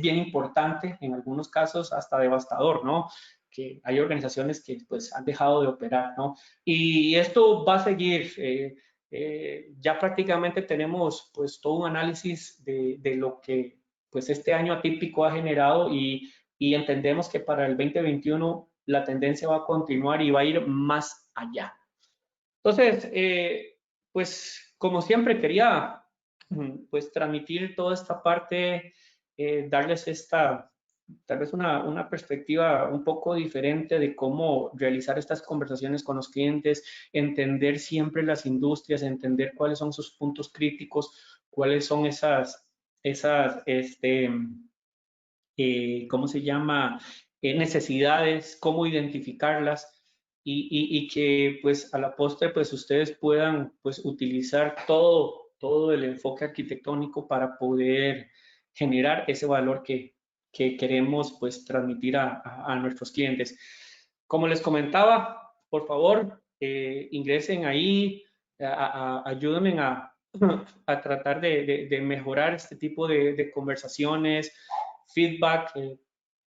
bien importante, en algunos casos hasta devastador, ¿no? que hay organizaciones que pues han dejado de operar, ¿no? Y esto va a seguir. Ya prácticamente tenemos pues todo un análisis de lo que pues este año atípico ha generado y entendemos que para el 2021 la tendencia va a continuar y va a ir más allá. Entonces, pues como siempre quería pues transmitir toda esta parte, darles tal vez una perspectiva un poco diferente de cómo realizar estas conversaciones con los clientes, entender siempre las industrias, entender cuáles son sus puntos críticos, cuáles son ¿cómo se llama? Necesidades, cómo identificarlas y que pues a la postre pues ustedes puedan pues utilizar todo el enfoque arquitectónico para poder generar ese valor que queremos pues transmitir a nuestros clientes. Como les comentaba, por favor, ingresen ahí, ayúdenme a tratar de mejorar este tipo de conversaciones, feedback,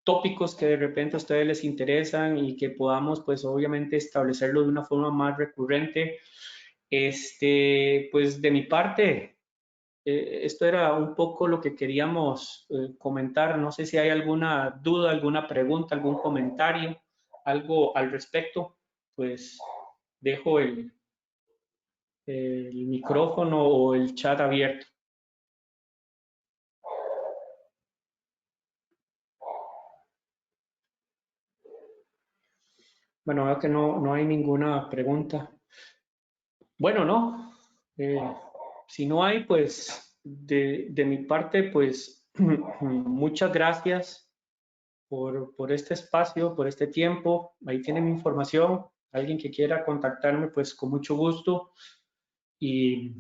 tópicos que de repente a ustedes les interesan y que podamos pues obviamente establecerlo de una forma más recurrente. Pues de mi parte, esto era un poco lo que queríamos comentar. No sé si hay alguna duda, alguna pregunta, algún comentario, algo al respecto, pues dejo el micrófono o el chat abierto. Bueno, veo que no hay ninguna pregunta. Bueno, no. Si no hay, pues de mi parte, pues muchas gracias por este espacio, por este tiempo. Ahí tienen mi información. Alguien que quiera contactarme, pues con mucho gusto. Y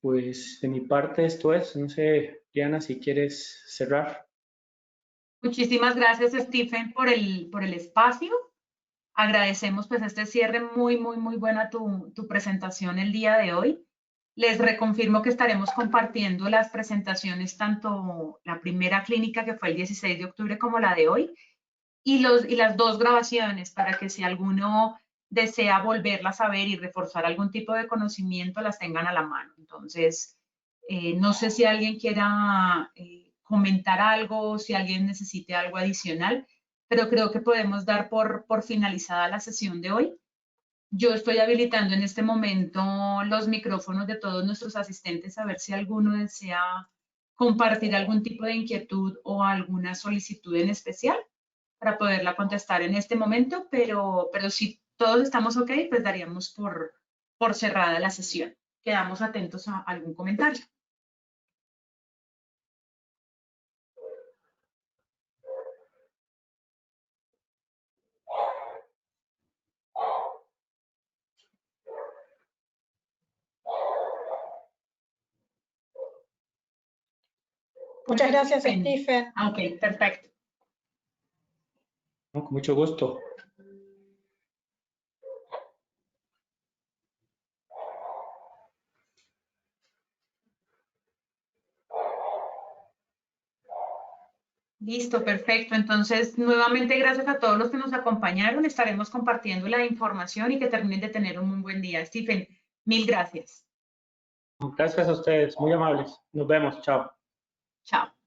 pues de mi parte esto es. No sé, Diana, si quieres cerrar. Muchísimas gracias, Stephen, por el espacio. Agradecemos pues este cierre muy buena tu presentación el día de hoy. Les reconfirmo que estaremos compartiendo las presentaciones, tanto la primera clínica que fue el 16 de octubre como la de hoy, y las dos grabaciones para que si alguno desea volverlas a ver y reforzar algún tipo de conocimiento, las tengan a la mano. Entonces, no sé si alguien quiera comentar algo, si alguien necesite algo adicional, pero creo que podemos dar por finalizada la sesión de hoy. Yo estoy habilitando en este momento los micrófonos de todos nuestros asistentes a ver si alguno desea compartir algún tipo de inquietud o alguna solicitud en especial para poderla contestar en este momento, pero si todos estamos ok, pues daríamos por cerrada la sesión. Quedamos atentos a algún comentario. Muchas gracias, Stephen. Ok, perfecto. No, con mucho gusto. Listo, perfecto. Entonces, nuevamente gracias a todos los que nos acompañaron. Estaremos compartiendo la información y que terminen de tener un muy buen día. Stephen, mil gracias. Gracias a ustedes, muy amables. Nos vemos, chao. Chao.